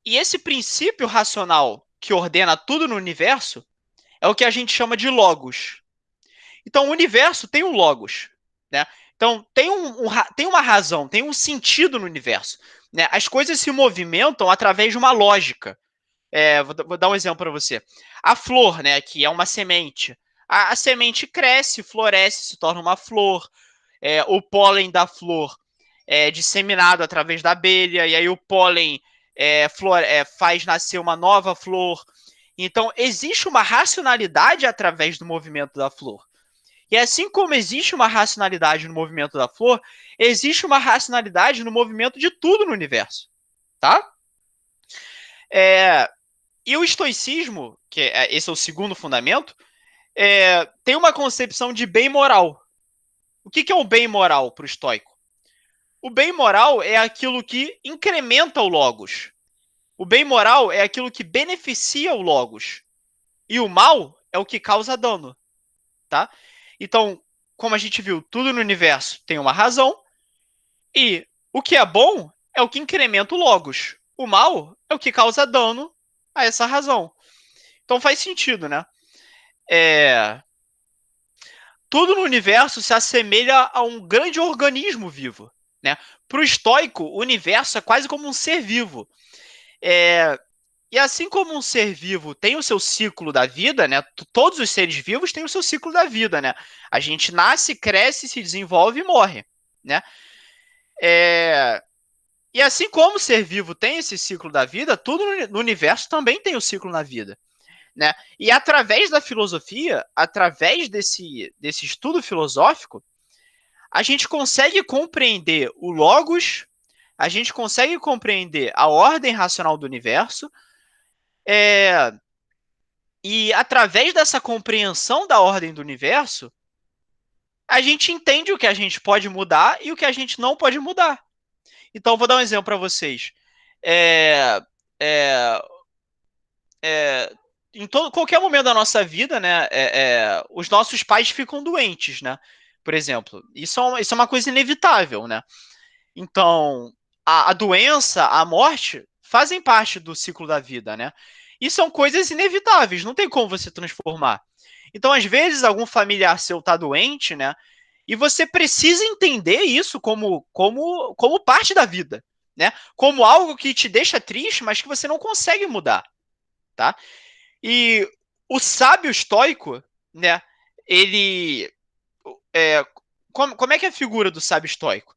E esse princípio racional que ordena tudo no universo é o que a gente chama de logos. Então, o universo tem um logos, né? Então, tem uma razão, tem um sentido no universo. Né? As coisas se movimentam através de uma lógica. Vou dar um exemplo para você. A flor, né, que é uma semente. A semente cresce, floresce, se torna uma flor. O pólen da flor é disseminado através da abelha, e aí o pólen faz nascer uma nova flor. Então, existe uma racionalidade através do movimento da flor. E assim como existe uma racionalidade no movimento da flor, existe uma racionalidade no movimento de tudo no universo. Tá? E o estoicismo, esse é o segundo fundamento, tem uma concepção de bem moral. O que é o bem moral para o estoico? O bem moral é aquilo que incrementa o logos. O bem moral é aquilo que beneficia o logos. E o mal é o que causa dano. Tá? Então, como a gente viu, tudo no universo tem uma razão. E o que é bom é o que incrementa o logos. O mal é o que causa dano a essa razão. Então faz sentido, né? Tudo no universo se assemelha a um grande organismo vivo. Né? Para o estoico, o universo é quase como um ser vivo. E assim como um ser vivo tem o seu ciclo da vida, né? Todos os seres vivos têm o seu ciclo da vida, né? A gente nasce, cresce, se desenvolve e morre, né? E assim como o ser vivo tem esse ciclo da vida, tudo no universo também tem o ciclo na vida. Né? E através da filosofia, através desse estudo filosófico, a gente consegue compreender o logos, a gente consegue compreender a ordem racional do universo, e através dessa compreensão da ordem do universo, a gente entende o que a gente pode mudar e o que a gente não pode mudar. Então, vou dar um exemplo para vocês. É, é, em qualquer momento da nossa vida, né, os nossos pais ficam doentes, né? Por exemplo, isso é uma coisa inevitável, né? Então, a doença, a morte, fazem parte do ciclo da vida, né? E são coisas inevitáveis, não tem como você transformar. Então, às vezes, algum familiar seu tá doente, né? E você precisa entender isso como parte da vida, né? Como algo que te deixa triste, mas que você não consegue mudar, tá? E o sábio estoico, né? Ele... como é que é a figura do sábio estoico?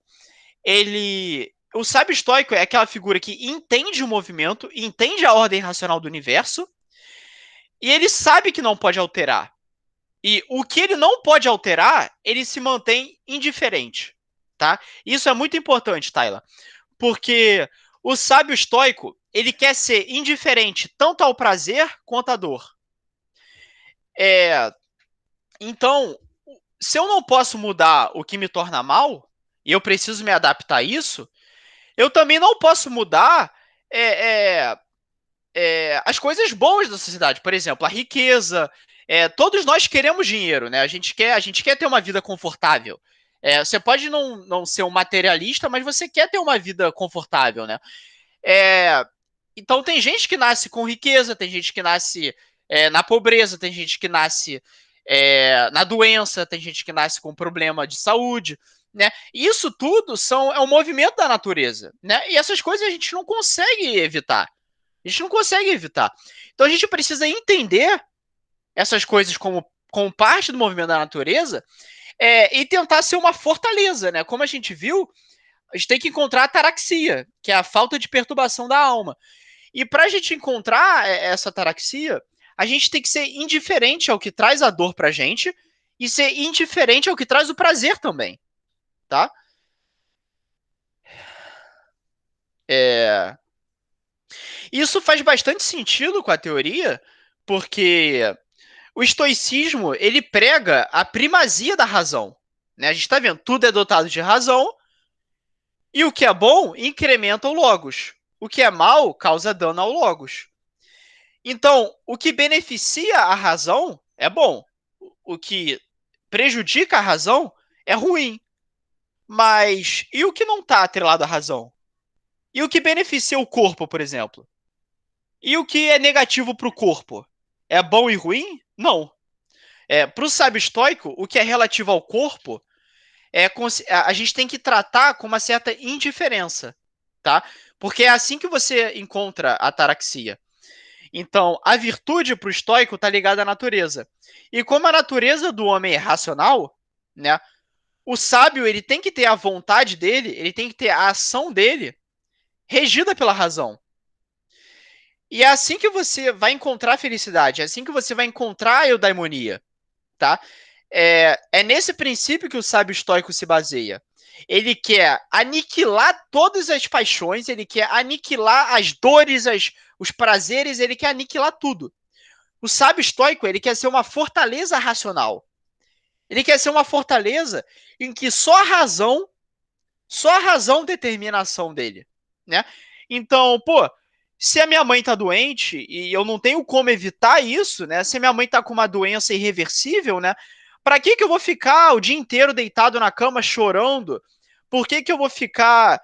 O sábio estoico é aquela figura que entende o movimento, entende a ordem racional do universo, e ele sabe que não pode alterar. E o que ele não pode alterar, ele se mantém indiferente, tá? Isso é muito importante, Tayla, porque o sábio estoico, ele quer ser indiferente tanto ao prazer quanto à dor. Então, se eu não posso mudar o que me torna mal, e eu preciso me adaptar a isso, eu também não posso mudar as coisas boas da sociedade. Por exemplo, a riqueza. Todos nós queremos dinheiro, né? A gente quer ter uma vida confortável. Você pode não ser um materialista, mas você quer ter uma vida confortável, né? Então tem gente que nasce com riqueza, tem gente que nasce na pobreza, tem gente que nasce na doença, tem gente que nasce com problema de saúde, né? Isso tudo é um movimento da natureza, né? E essas coisas a gente não consegue evitar. A gente não consegue evitar. Então a gente precisa entender essas coisas como parte do movimento da natureza e tentar ser uma fortaleza, né? Como a gente viu, a gente tem que encontrar a ataraxia, que é a falta de perturbação da alma. E para a gente encontrar essa ataraxia, a gente tem que ser indiferente ao que traz a dor para a gente e ser indiferente ao que traz o prazer também, tá? Isso faz bastante sentido com a teoria, porque o estoicismo, ele prega a primazia da razão, né? A gente está vendo, tudo é dotado de razão, e o que é bom incrementa o logos. O que é mal causa dano ao logos. Então, o que beneficia a razão é bom. O que prejudica a razão é ruim. Mas e o que não está atrelado à razão? E o que beneficia o corpo, por exemplo? E o que é negativo para o corpo? É bom e ruim? Não. Para o sábio estoico, o que é relativo ao corpo, a gente tem que tratar com uma certa indiferença, tá? Porque é assim que você encontra a ataraxia. Então, a virtude para o estoico está ligada à natureza. E como a natureza do homem é racional, né? O sábio ele tem que ter a vontade dele, ele tem que ter a ação dele regida pela razão. E é assim que você vai encontrar a felicidade, é assim que você vai encontrar a eudaimonia, tá? É nesse princípio que o sábio estoico se baseia. Ele quer aniquilar todas as paixões, ele quer aniquilar as dores, os prazeres, ele quer aniquilar tudo. O sábio estoico, ele quer ser uma fortaleza racional. Ele quer ser uma fortaleza em que só a razão determina a ação dele, né? Então, pô, se a minha mãe tá doente e eu não tenho como evitar isso, né? Se a minha mãe tá com uma doença irreversível, né? Para que eu vou ficar o dia inteiro deitado na cama chorando? Por que eu vou ficar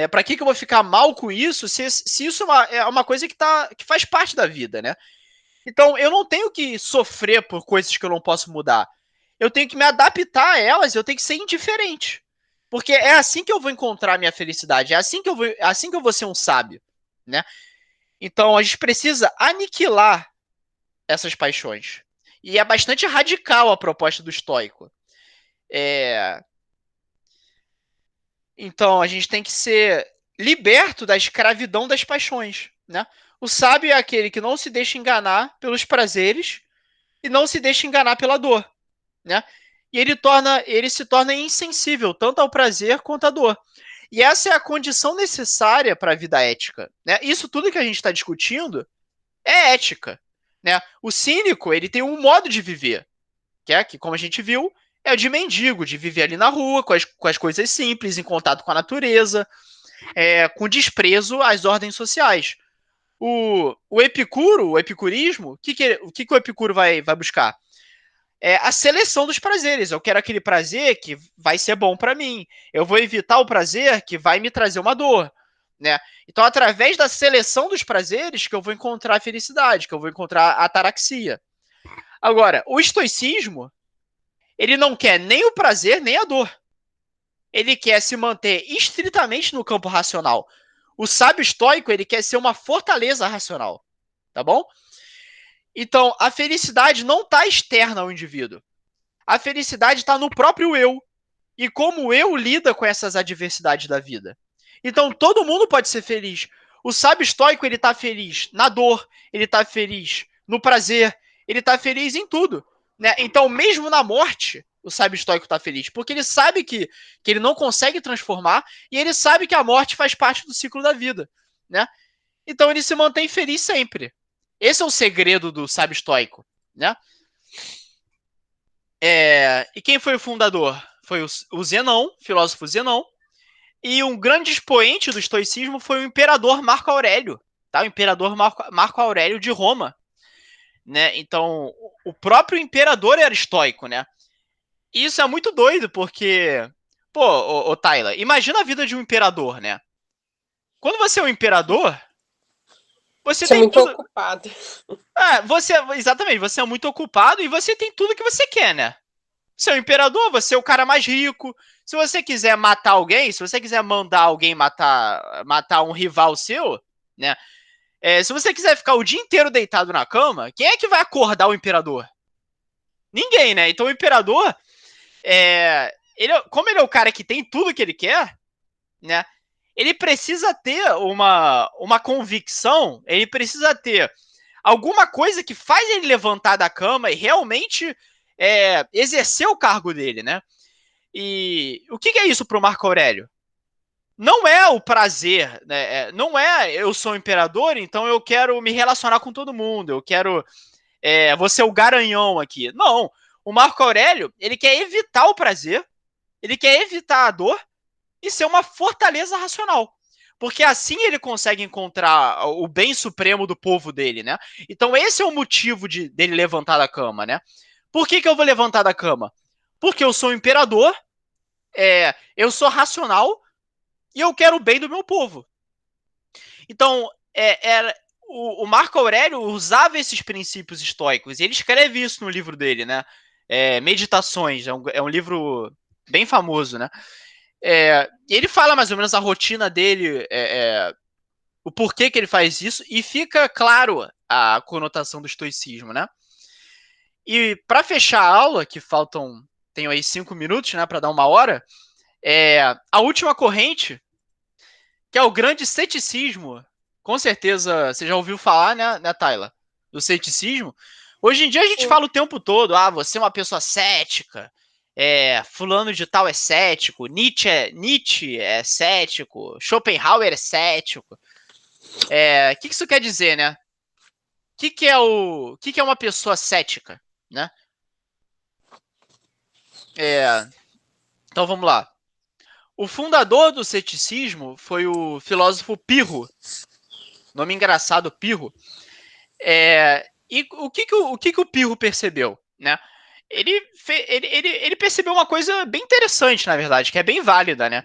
para que eu vou ficar mal com isso se isso é uma coisa que faz parte da vida, né? Então, eu não tenho que sofrer por coisas que eu não posso mudar. Eu tenho que me adaptar a elas, eu tenho que ser indiferente. Porque é assim que eu vou encontrar a minha felicidade, é assim que eu vou ser um sábio, né? Então, a gente precisa aniquilar essas paixões. E é bastante radical a proposta do estoico. Então, a gente tem que ser liberto da escravidão das paixões, né? O sábio é aquele que não se deixa enganar pelos prazeres e não se deixa enganar pela dor, né? E ele se torna insensível tanto ao prazer quanto à dor. E essa é a condição necessária para a vida ética, né? Isso tudo que a gente está discutindo é ética, né? O cínico, ele tem um modo de viver, que como a gente viu, é o de mendigo, de viver ali na rua, com as coisas simples, em contato com a natureza, com desprezo às ordens sociais. O epicurismo, o que o Epicuro vai buscar? a seleção dos prazeres. Eu quero aquele prazer que vai ser bom para mim. Eu vou evitar o prazer que vai me trazer uma dor, né? Então, através da seleção dos prazeres que eu vou encontrar a felicidade, que eu vou encontrar a ataraxia. Agora, o estoicismo, ele não quer nem o prazer, nem a dor. Ele quer se manter estritamente no campo racional. O sábio estoico, ele quer ser uma fortaleza racional, tá bom? Então, a felicidade não está externa ao indivíduo. A felicidade está no próprio eu. E como o eu lida com essas adversidades da vida. Então, todo mundo pode ser feliz. O sábio estoico, ele está feliz na dor, ele está feliz no prazer, ele está feliz em tudo, né? Então, mesmo na morte, o sábio estoico está feliz, porque ele sabe que ele não consegue transformar e ele sabe que a morte faz parte do ciclo da vida, né? Então, ele se mantém feliz sempre. Esse é o segredo do sábio estoico, né? E quem foi o fundador? Foi o Zenão, filósofo Zenão, e um grande expoente do estoicismo foi o imperador Marco Aurélio, tá? O imperador Marco Aurélio de Roma, né? Então, o próprio imperador era estoico, né? E isso é muito doido, porque, pô, ô Tyler, imagina a vida de um imperador, né? Quando você é um imperador, você Você é tem muito tudo. ocupado. Exatamente, você é muito ocupado e você tem tudo que você quer, né? Você é o imperador, você é o cara mais rico. Se você quiser matar alguém, se você quiser mandar alguém matar um rival seu, né? Se você quiser ficar o dia inteiro deitado na cama, quem é que vai acordar o imperador? Ninguém, né? Então o imperador, como ele é o cara que tem tudo que ele quer, né? Ele precisa ter uma convicção, ele precisa ter alguma coisa que faz ele levantar da cama e realmente exercer o cargo dele, né? E o que é isso para o Marco Aurélio? Não é o prazer, né? Não é eu sou imperador, então eu quero me relacionar com todo mundo, eu quero vou ser o garanhão aqui. Não, o Marco Aurélio, ele quer evitar o prazer, ele quer evitar a dor e ser uma fortaleza racional. Porque assim ele consegue encontrar o bem supremo do povo dele, né? Então esse é o motivo dele levantar da cama, né? Por que eu vou levantar da cama? Porque eu sou o imperador, eu sou racional e eu quero o bem do meu povo. Então, o Marco Aurélio usava esses princípios estoicos. E ele escreve isso no livro dele, né? Meditações. É um livro bem famoso, né? Ele fala mais ou menos a rotina dele, o porquê que ele faz isso, e fica claro a conotação do estoicismo, né? E para fechar a aula, que tenho aí 5 minutos, né, para dar 1 hora, a última corrente, que é o grande ceticismo. Com certeza você já ouviu falar, né, Tayla? Do ceticismo. Hoje em dia a gente fala o tempo todo, você é uma pessoa cética, fulano de tal é cético, Nietzsche é cético, Schopenhauer é cético. O que isso quer dizer, né? O que é uma pessoa cética, né? Então vamos lá. O fundador do ceticismo foi o filósofo Pirro. Nome engraçado, Pirro. E o que o Pirro percebeu, né? Ele percebeu uma coisa bem interessante, na verdade, que é bem válida, né?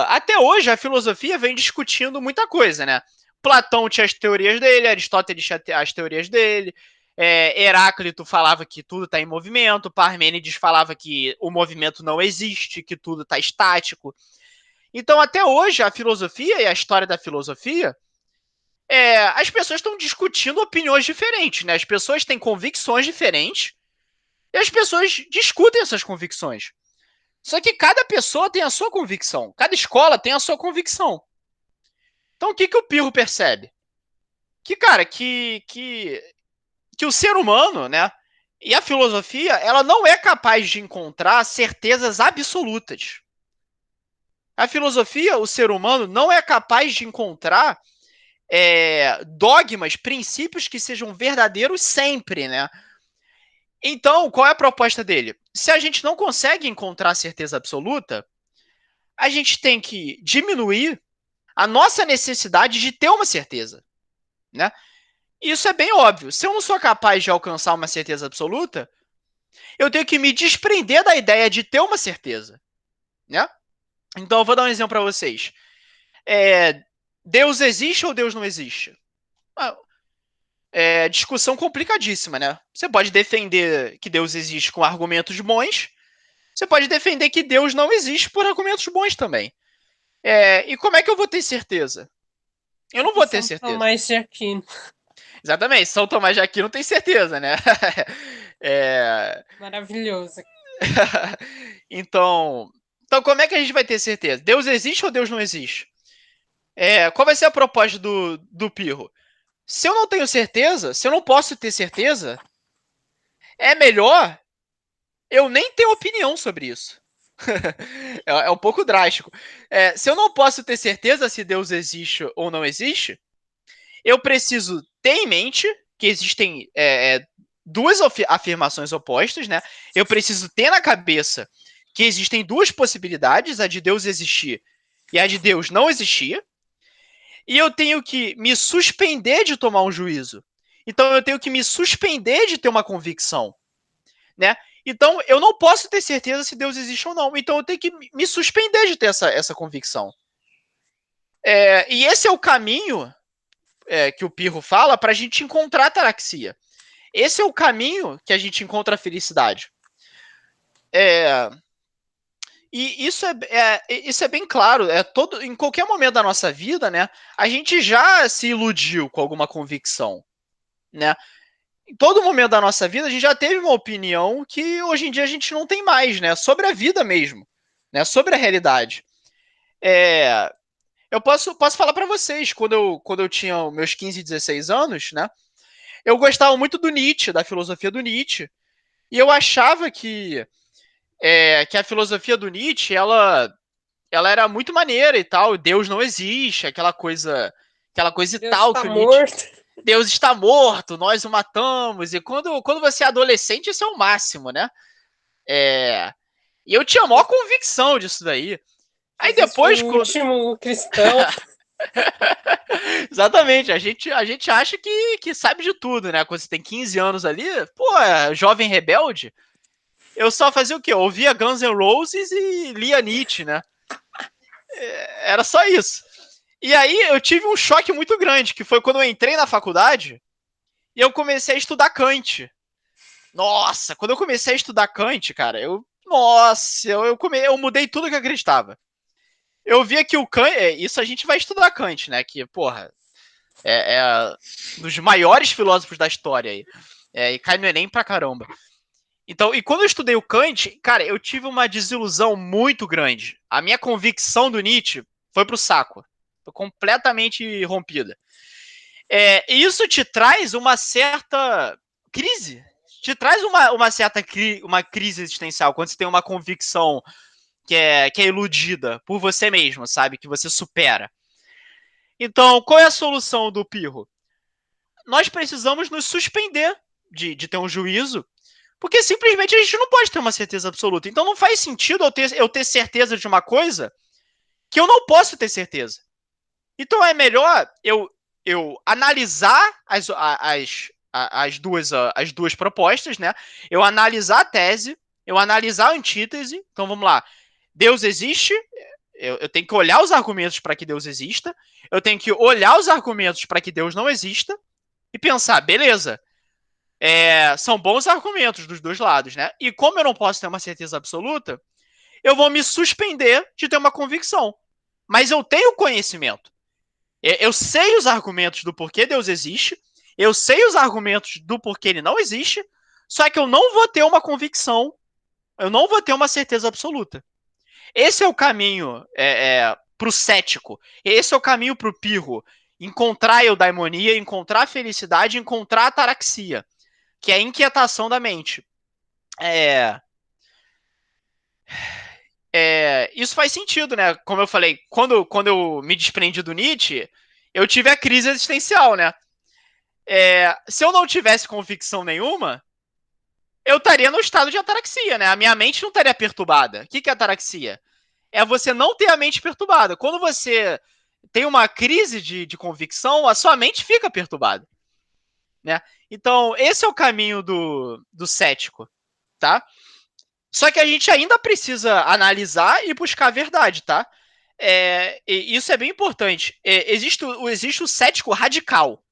Até hoje a filosofia vem discutindo muita coisa, né? Platão tinha as teorias dele, Aristóteles tinha as teorias dele, Heráclito falava que tudo está em movimento, Parmênides falava que o movimento não existe, que tudo está estático. Então, até hoje, a filosofia e a história da filosofia, as pessoas estão discutindo opiniões diferentes, né? As pessoas têm convicções diferentes e as pessoas discutem essas convicções. Só que cada pessoa tem a sua convicção, cada escola tem a sua convicção. Então, o que o Pirro percebe? Que, cara, que o ser humano, né, e a filosofia, ela não é capaz de encontrar certezas absolutas. A filosofia, o ser humano, não é capaz de encontrar dogmas, princípios que sejam verdadeiros sempre, né? Então, qual é a proposta dele? Se a gente não consegue encontrar certeza absoluta, a gente tem que diminuir a nossa necessidade de ter uma certeza, né? Isso é bem óbvio. Se eu não sou capaz de alcançar uma certeza absoluta, eu tenho que me desprender da ideia de ter uma certeza, né? Então, eu vou dar um exemplo para vocês. Deus existe ou Deus não existe? Discussão complicadíssima, né? Você pode defender que Deus existe com argumentos bons, você pode defender que Deus não existe por argumentos bons também. E como é que eu vou ter certeza? Eu não vou ter São certeza. Tomás de Aquino. Exatamente, São Tomás de Aquino tem certeza, né? Maravilhoso. Então, como é que a gente vai ter certeza? Deus existe ou Deus não existe? Qual vai ser a proposta do Pirro? Se eu não tenho certeza, se eu não posso ter certeza, é melhor eu nem ter opinião sobre isso. É um pouco drástico. Se eu não posso ter certeza se Deus existe ou não existe, eu preciso ter em mente que existem duas afirmações opostas, né? Eu preciso ter na cabeça que existem duas possibilidades, a de Deus existir e a de Deus não existir. E eu tenho que me suspender de tomar um juízo. Então eu tenho que me suspender de ter uma convicção, né? Então eu não posso ter certeza se Deus existe ou não. Então eu tenho que me suspender de ter essa convicção. E esse é o caminho que o Pirro fala para a gente encontrar a ataraxia. Esse é o caminho que a gente encontra a felicidade. E isso é bem claro. Em qualquer momento da nossa vida, né, a gente já se iludiu com alguma convicção, né? Em todo momento da nossa vida, a gente já teve uma opinião que hoje em dia a gente não tem mais, né? Sobre a vida mesmo, né? Sobre a realidade. Eu posso falar para vocês, quando eu tinha meus 15, 16 anos, né? Eu gostava muito do Nietzsche, da filosofia do Nietzsche, e eu achava que a filosofia do Nietzsche, ela era muito maneira e tal, Deus não existe, aquela coisa e Deus tal tá que o Nietzsche... morto. Deus está morto, nós o matamos, e quando você é adolescente, isso é o máximo, né? E eu tinha a maior convicção disso daí. Aí Jesus foi depois, o último cristão. exatamente, a gente acha que sabe de tudo, né? Quando você tem 15 anos ali, pô, jovem rebelde, eu só fazia o quê? Eu ouvia Guns N' Roses e lia Nietzsche, né? Era só isso. E aí eu tive um choque muito grande, que foi quando eu entrei na faculdade e eu comecei a estudar Kant. Nossa, quando eu comecei a estudar Kant, cara, eu mudei tudo que eu acreditava. Eu via que o Kant, isso a gente vai estudar Kant, né? Que, porra, um dos maiores filósofos da história aí. E cai no Enem pra caramba. Então, e quando eu estudei o Kant, cara, eu tive uma desilusão muito grande. A minha convicção do Nietzsche foi pro saco. Foi completamente rompida. E isso te traz uma certa crise. Te traz uma certa uma crise existencial, quando você tem uma convicção que é iludida por você mesmo, sabe? Que você supera. Então, qual é a solução do Pirro? Nós precisamos nos suspender de ter um juízo, porque simplesmente a gente não pode ter uma certeza absoluta. Então não faz sentido eu ter certeza de uma coisa que eu não posso ter certeza. Então é melhor eu analisar as duas propostas, né? Eu analisar a tese, eu analisar a antítese. Então vamos lá. Deus existe, eu tenho que olhar os argumentos para que Deus exista, eu tenho que olhar os argumentos para que Deus não exista e pensar, beleza, são bons argumentos dos dois lados, né? E como eu não posso ter uma certeza absoluta, eu vou me suspender de ter uma convicção. Mas eu tenho conhecimento. Eu sei os argumentos do porquê Deus existe, eu sei os argumentos do porquê ele não existe, só que eu não vou ter uma convicção, eu não vou ter uma certeza absoluta. Esse é o caminho pro cético, esse é o caminho pro pirro, encontrar a eudaimonia, encontrar a felicidade, encontrar a ataraxia, que é a inquietação da mente. Isso faz sentido, né? Como eu falei, quando eu me desprendi do Nietzsche, eu tive a crise existencial, né? Se eu não tivesse convicção nenhuma, eu estaria no estado de ataraxia, né? A minha mente não estaria perturbada. O que é ataraxia? É você não ter a mente perturbada. Quando você tem uma crise de convicção, a sua mente fica perturbada, né? Então, esse é o caminho do cético. tá? Só que a gente ainda precisa analisar e buscar a verdade, tá? E isso é bem importante. Existe o cético radical,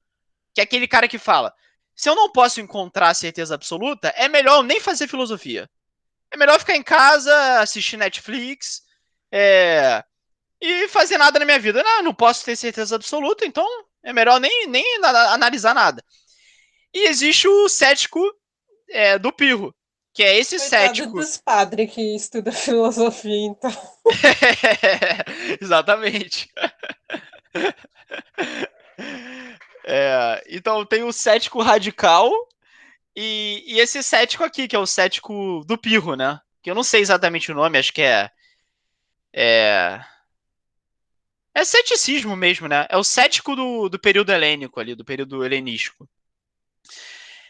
que é aquele cara que fala: se eu não posso encontrar a certeza absoluta, é melhor eu nem fazer filosofia. É melhor ficar em casa, assistir Netflix, e fazer nada na minha vida. Não posso ter certeza absoluta, então é melhor nem analisar nada. E existe o cético do pirro, que é esse Coitado cético. dos padres que estudam filosofia, então. Exatamente. Então tem o cético radical e esse cético aqui, que é o cético do pirro, né? Que eu não sei exatamente o nome, acho que é ceticismo mesmo, né? É o cético do período helênico ali, do período helenístico.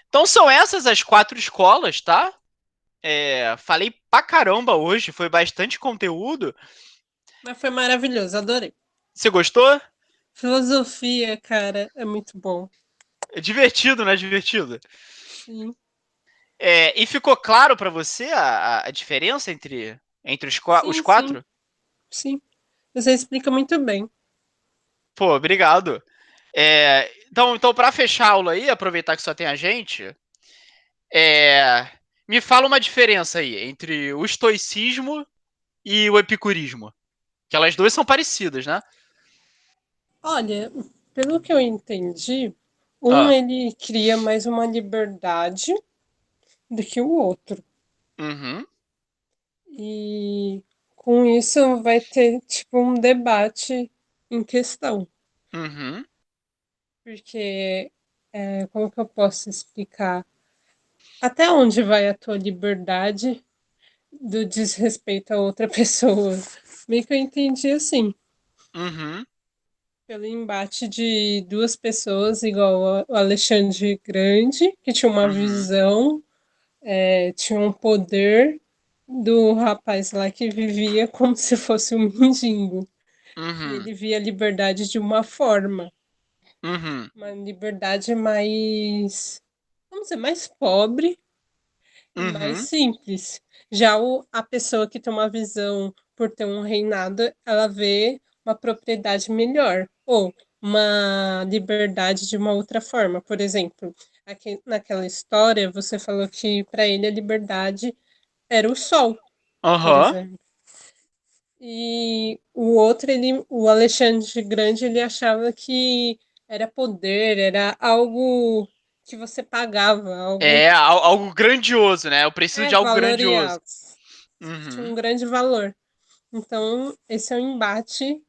Então são essas as 4 escolas, tá? Falei pra caramba hoje, foi bastante conteúdo. Mas foi maravilhoso, adorei. Você gostou? Filosofia, cara, é muito bom. É divertido, né? Divertido. Sim. E ficou claro pra você a diferença entre os Sim, sim, 4? sim. Você explica muito bem. Pô, obrigado. Então para fechar a aula aí, aproveitar que só tem a gente, me fala uma diferença aí entre o estoicismo e o epicurismo. Que elas duas são parecidas, né? Olha, pelo que eu entendi, um Ah, ele cria mais uma liberdade do que o outro. uhum, E com isso vai ter tipo um debate em questão. uhum, Porque, como que eu posso explicar? Até onde vai a tua liberdade do desrespeito a outra pessoa? Meio que eu entendi assim, uhum, pelo embate de duas pessoas, igual o Alexandre Grande, que tinha uma uhum, visão, tinha um poder do rapaz lá que vivia como se fosse um mendigo. E uhum, ele via a liberdade de uma forma, uhum, uma liberdade mais, vamos dizer, mais pobre e mais uhum, simples. Já a pessoa que tem uma visão por ter um reinado, ela vê uma propriedade melhor, ou uma liberdade de uma outra forma. Por exemplo, aqui, naquela história, você falou que para ele a liberdade era o sol, por aham, exemplo. E o outro, o Alexandre Grande, ele achava que era poder, era algo que você pagava, algo algo grandioso, né? Eu preciso de algo grandioso. valorial, que tinha um Uhum, grande valor. Então, esse é o embate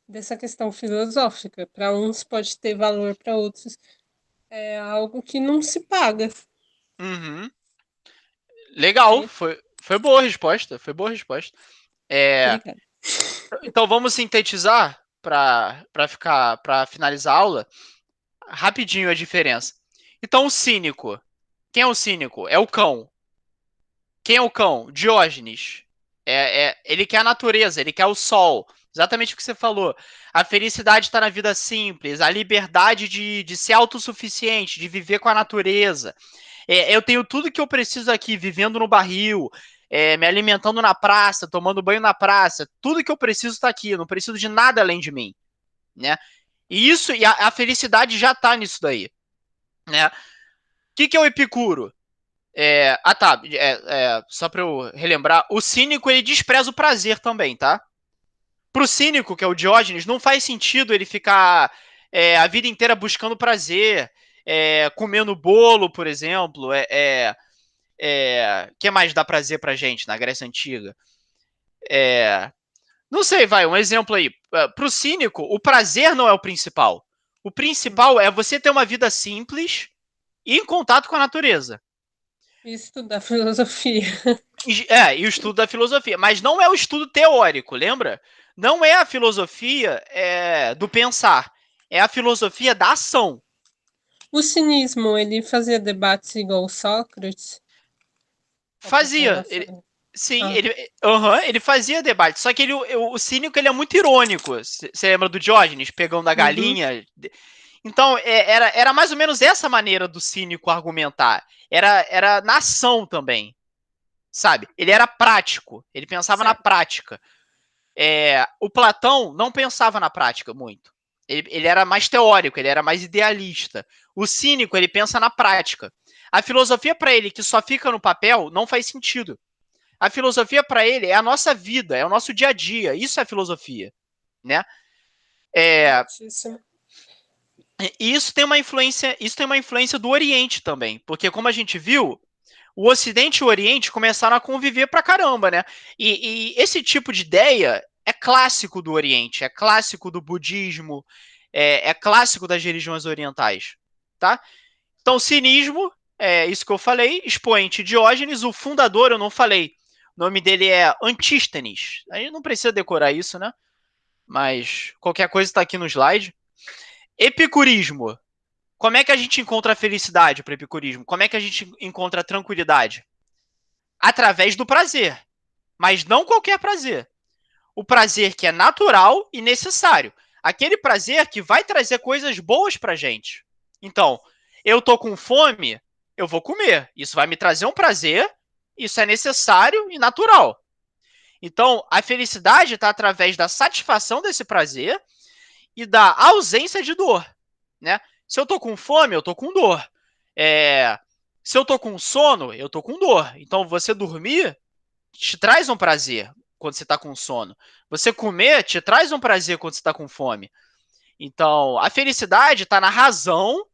dessa questão filosófica. Para uns pode ter valor, para outros é algo que não se paga. uhum. Legal, É, foi boa a resposta, foi boa a resposta. É, obrigada. então vamos sintetizar para finalizar a aula rapidinho a diferença. Então o cínico, quem é o cínico? É o cão. Quem é o cão? Diógenes. Ele quer a natureza, ele quer o sol. Exatamente o que você falou. A felicidade está na vida simples, a liberdade de ser autossuficiente, de viver com a natureza. Eu tenho tudo que eu preciso aqui, vivendo no barril, me alimentando na praça, tomando banho na praça. Tudo que eu preciso está aqui, eu não preciso de nada além de mim, né? E a felicidade já está nisso daí, né? O que é o Epicuro? Tá. Só para eu relembrar, o cínico ele despreza o prazer também, tá? Pro cínico, que é o Diógenes, não faz sentido ele ficar a vida inteira buscando prazer, comendo bolo, por exemplo. Que mais dá prazer pra gente na Grécia Antiga? Não sei, vai, um exemplo aí. Pro cínico, o prazer não é o principal. O principal é você ter uma vida simples e em contato com a natureza. Isso da filosofia. E o estudo da filosofia. Mas não é o estudo teórico, lembra? Não é a filosofia do pensar. É a filosofia da ação. O cinismo, ele fazia debates igual Sócrates, com a Fazia. população. Sim, Ah, ele fazia debate. Só que o cínico ele é muito irônico. Você lembra do Diógenes pegando a uhum. galinha? Então, era mais ou menos essa maneira do cínico argumentar. Era na ação também. sabe? Ele era prático, ele pensava na prática. O Platão não pensava na prática muito. Ele era mais teórico, ele era mais idealista. O cínico, ele pensa na prática. A filosofia para ele, que só fica no papel, não faz sentido. A filosofia para ele é a nossa vida, é o nosso dia a dia. Isso é filosofia, né? E isso tem uma influência do Oriente também, porque como a gente viu, o Ocidente e o Oriente começaram a conviver pra caramba, né? E esse tipo de ideia é clássico do Oriente, é clássico do budismo, é clássico das religiões orientais, tá? Então, o cinismo, é isso que eu falei, expoente Diógenes, o fundador eu não falei, o nome dele é Antístenes. A gente não precisa decorar isso, né? Mas qualquer coisa está aqui no slide. Epicurismo. Como é que a gente encontra a felicidade para o epicurismo? Como é que a gente encontra a tranquilidade? Através do prazer. Mas não qualquer prazer. O prazer que é natural e necessário. Aquele prazer que vai trazer coisas boas para a gente. Então, eu tô com fome, eu vou comer. Isso vai me trazer um prazer, isso é necessário e natural. Então, a felicidade está através da satisfação desse prazer e da ausência de dor, né? Se eu tô com fome, eu tô com dor. Se eu tô com sono, eu tô com dor. Então, você dormir te traz um prazer quando você tá com sono. Você comer te traz um prazer quando você tá com fome. Então, a felicidade está na razão,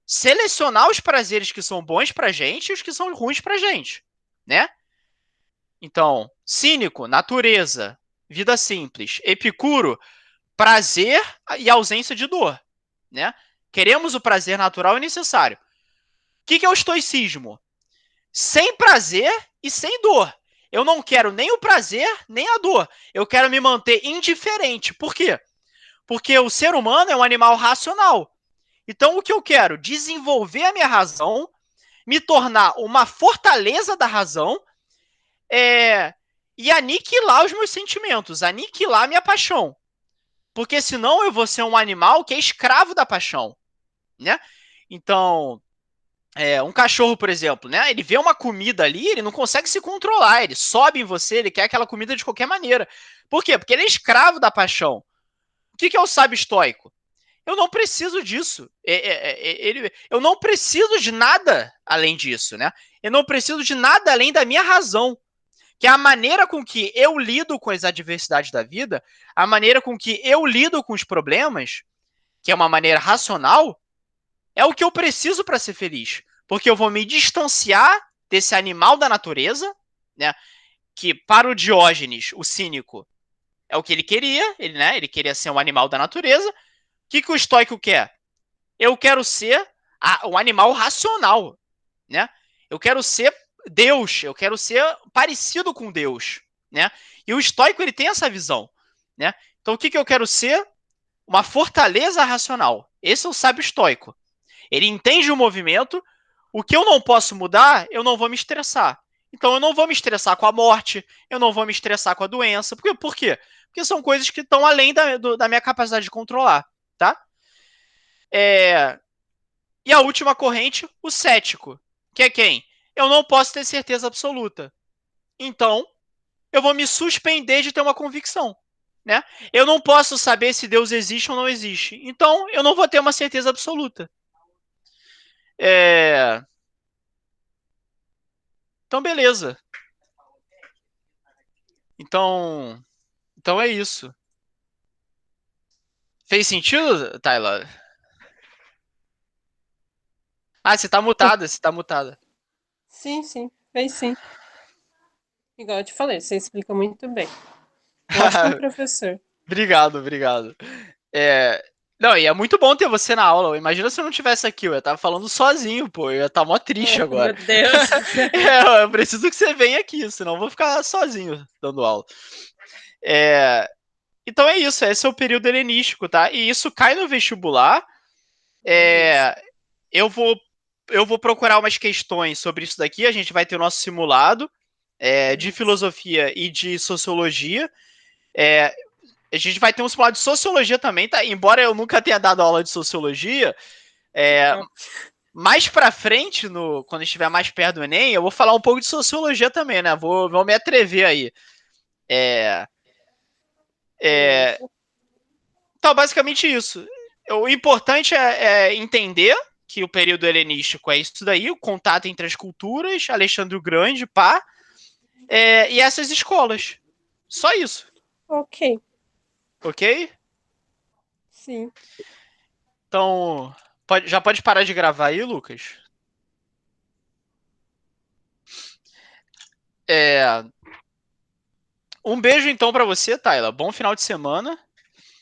selecionar os prazeres que são bons pra gente e os que são ruins pra gente, né? Então, cínico, natureza, vida simples. Epicuro, prazer e ausência de dor, né? Queremos o prazer natural e necessário. O que é o estoicismo? Sem prazer e sem dor. Eu não quero nem o prazer, nem a dor. Eu quero me manter indiferente. Por quê? Porque o ser humano é um animal racional. Então, o que eu quero? Desenvolver a minha razão, me tornar uma fortaleza da razão e aniquilar os meus sentimentos, aniquilar a minha paixão. Porque senão eu vou ser um animal que é escravo da paixão, né? Então, um cachorro, por exemplo, né? Ele vê uma comida ali, ele não consegue se controlar, ele sobe em você, ele quer aquela comida de qualquer maneira. Por quê? Porque ele é escravo da paixão. O que é o sábio estoico? Eu não preciso disso. Eu não preciso de nada além disso, né? Eu não preciso de nada além da minha razão. Que é a maneira com que eu lido com as adversidades da vida, a maneira com que eu lido com os problemas, que é uma maneira racional, é o que eu preciso para ser feliz. Porque eu vou me distanciar desse animal da natureza, né? Que para o Diógenes, o cínico, é o que ele queria, ele queria ser um animal da natureza. O que o estoico quer? Eu quero ser um animal racional, né? Eu quero ser Deus, eu quero ser parecido com Deus, né? E o estoico, ele tem essa visão, né? Então, o que eu quero ser? Uma fortaleza racional. Esse é o sábio estoico. Ele entende o movimento, o que eu não posso mudar, eu não vou me estressar. Então, eu não vou me estressar com a morte, eu não vou me estressar com a doença. Por quê? Porque são coisas que estão além da minha capacidade de controlar, tá? E a última corrente, o cético, que é quem? Eu não posso ter certeza absoluta. Então, eu vou me suspender de ter uma convicção, né? Eu não posso saber se Deus existe ou não existe. Então, eu não vou ter uma certeza absoluta. Então, beleza. Então é isso. Fez sentido, Tyler? Você tá mutada, Sim, fez sim. Igual eu te falei, você explica muito bem. Ótimo professor. Obrigado. Não, e é muito bom ter você na aula. Imagina se eu não tivesse aqui, eu ia estar falando sozinho, pô. Eu ia estar mó triste agora. Meu Deus. Eu preciso que você venha aqui, senão eu vou ficar sozinho dando aula. Então é isso, esse é o período helenístico, tá? E isso cai no vestibular. Eu vou procurar umas questões sobre isso daqui. A gente vai ter o nosso simulado de filosofia e de sociologia. A gente vai ter um simulado de sociologia também, tá? Embora eu nunca tenha dado aula de sociologia, Mais pra frente, quando estiver mais perto do Enem, eu vou falar um pouco de sociologia também, né? Vou me atrever aí. Então, basicamente isso. O importante é entender que o período helenístico é isso daí, o contato entre as culturas, Alexandre o Grande, pá, e essas escolas. Só isso, Ok, ok? sim. Então, já pode parar de gravar aí, Lucas? Um beijo então pra você, Tayla. Bom final de semana.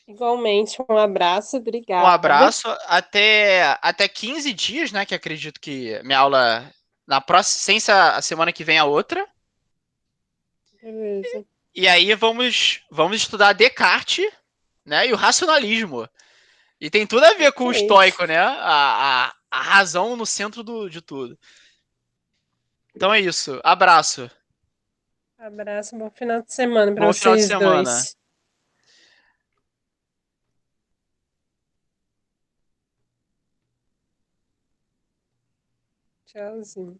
Igualmente, um abraço, Um obrigada. abraço. Até 15 dias, né? Que acredito que minha aula na próxima, sem a semana que vem a outra. Beleza. E aí vamos estudar Descartes, né? E o racionalismo. E tem tudo a ver com o Ok. estoico, né? A razão no centro de tudo. Então é isso. Abraço. Abraço, bom final de semana para Bom final de vocês semana. dois. Tchauzinho.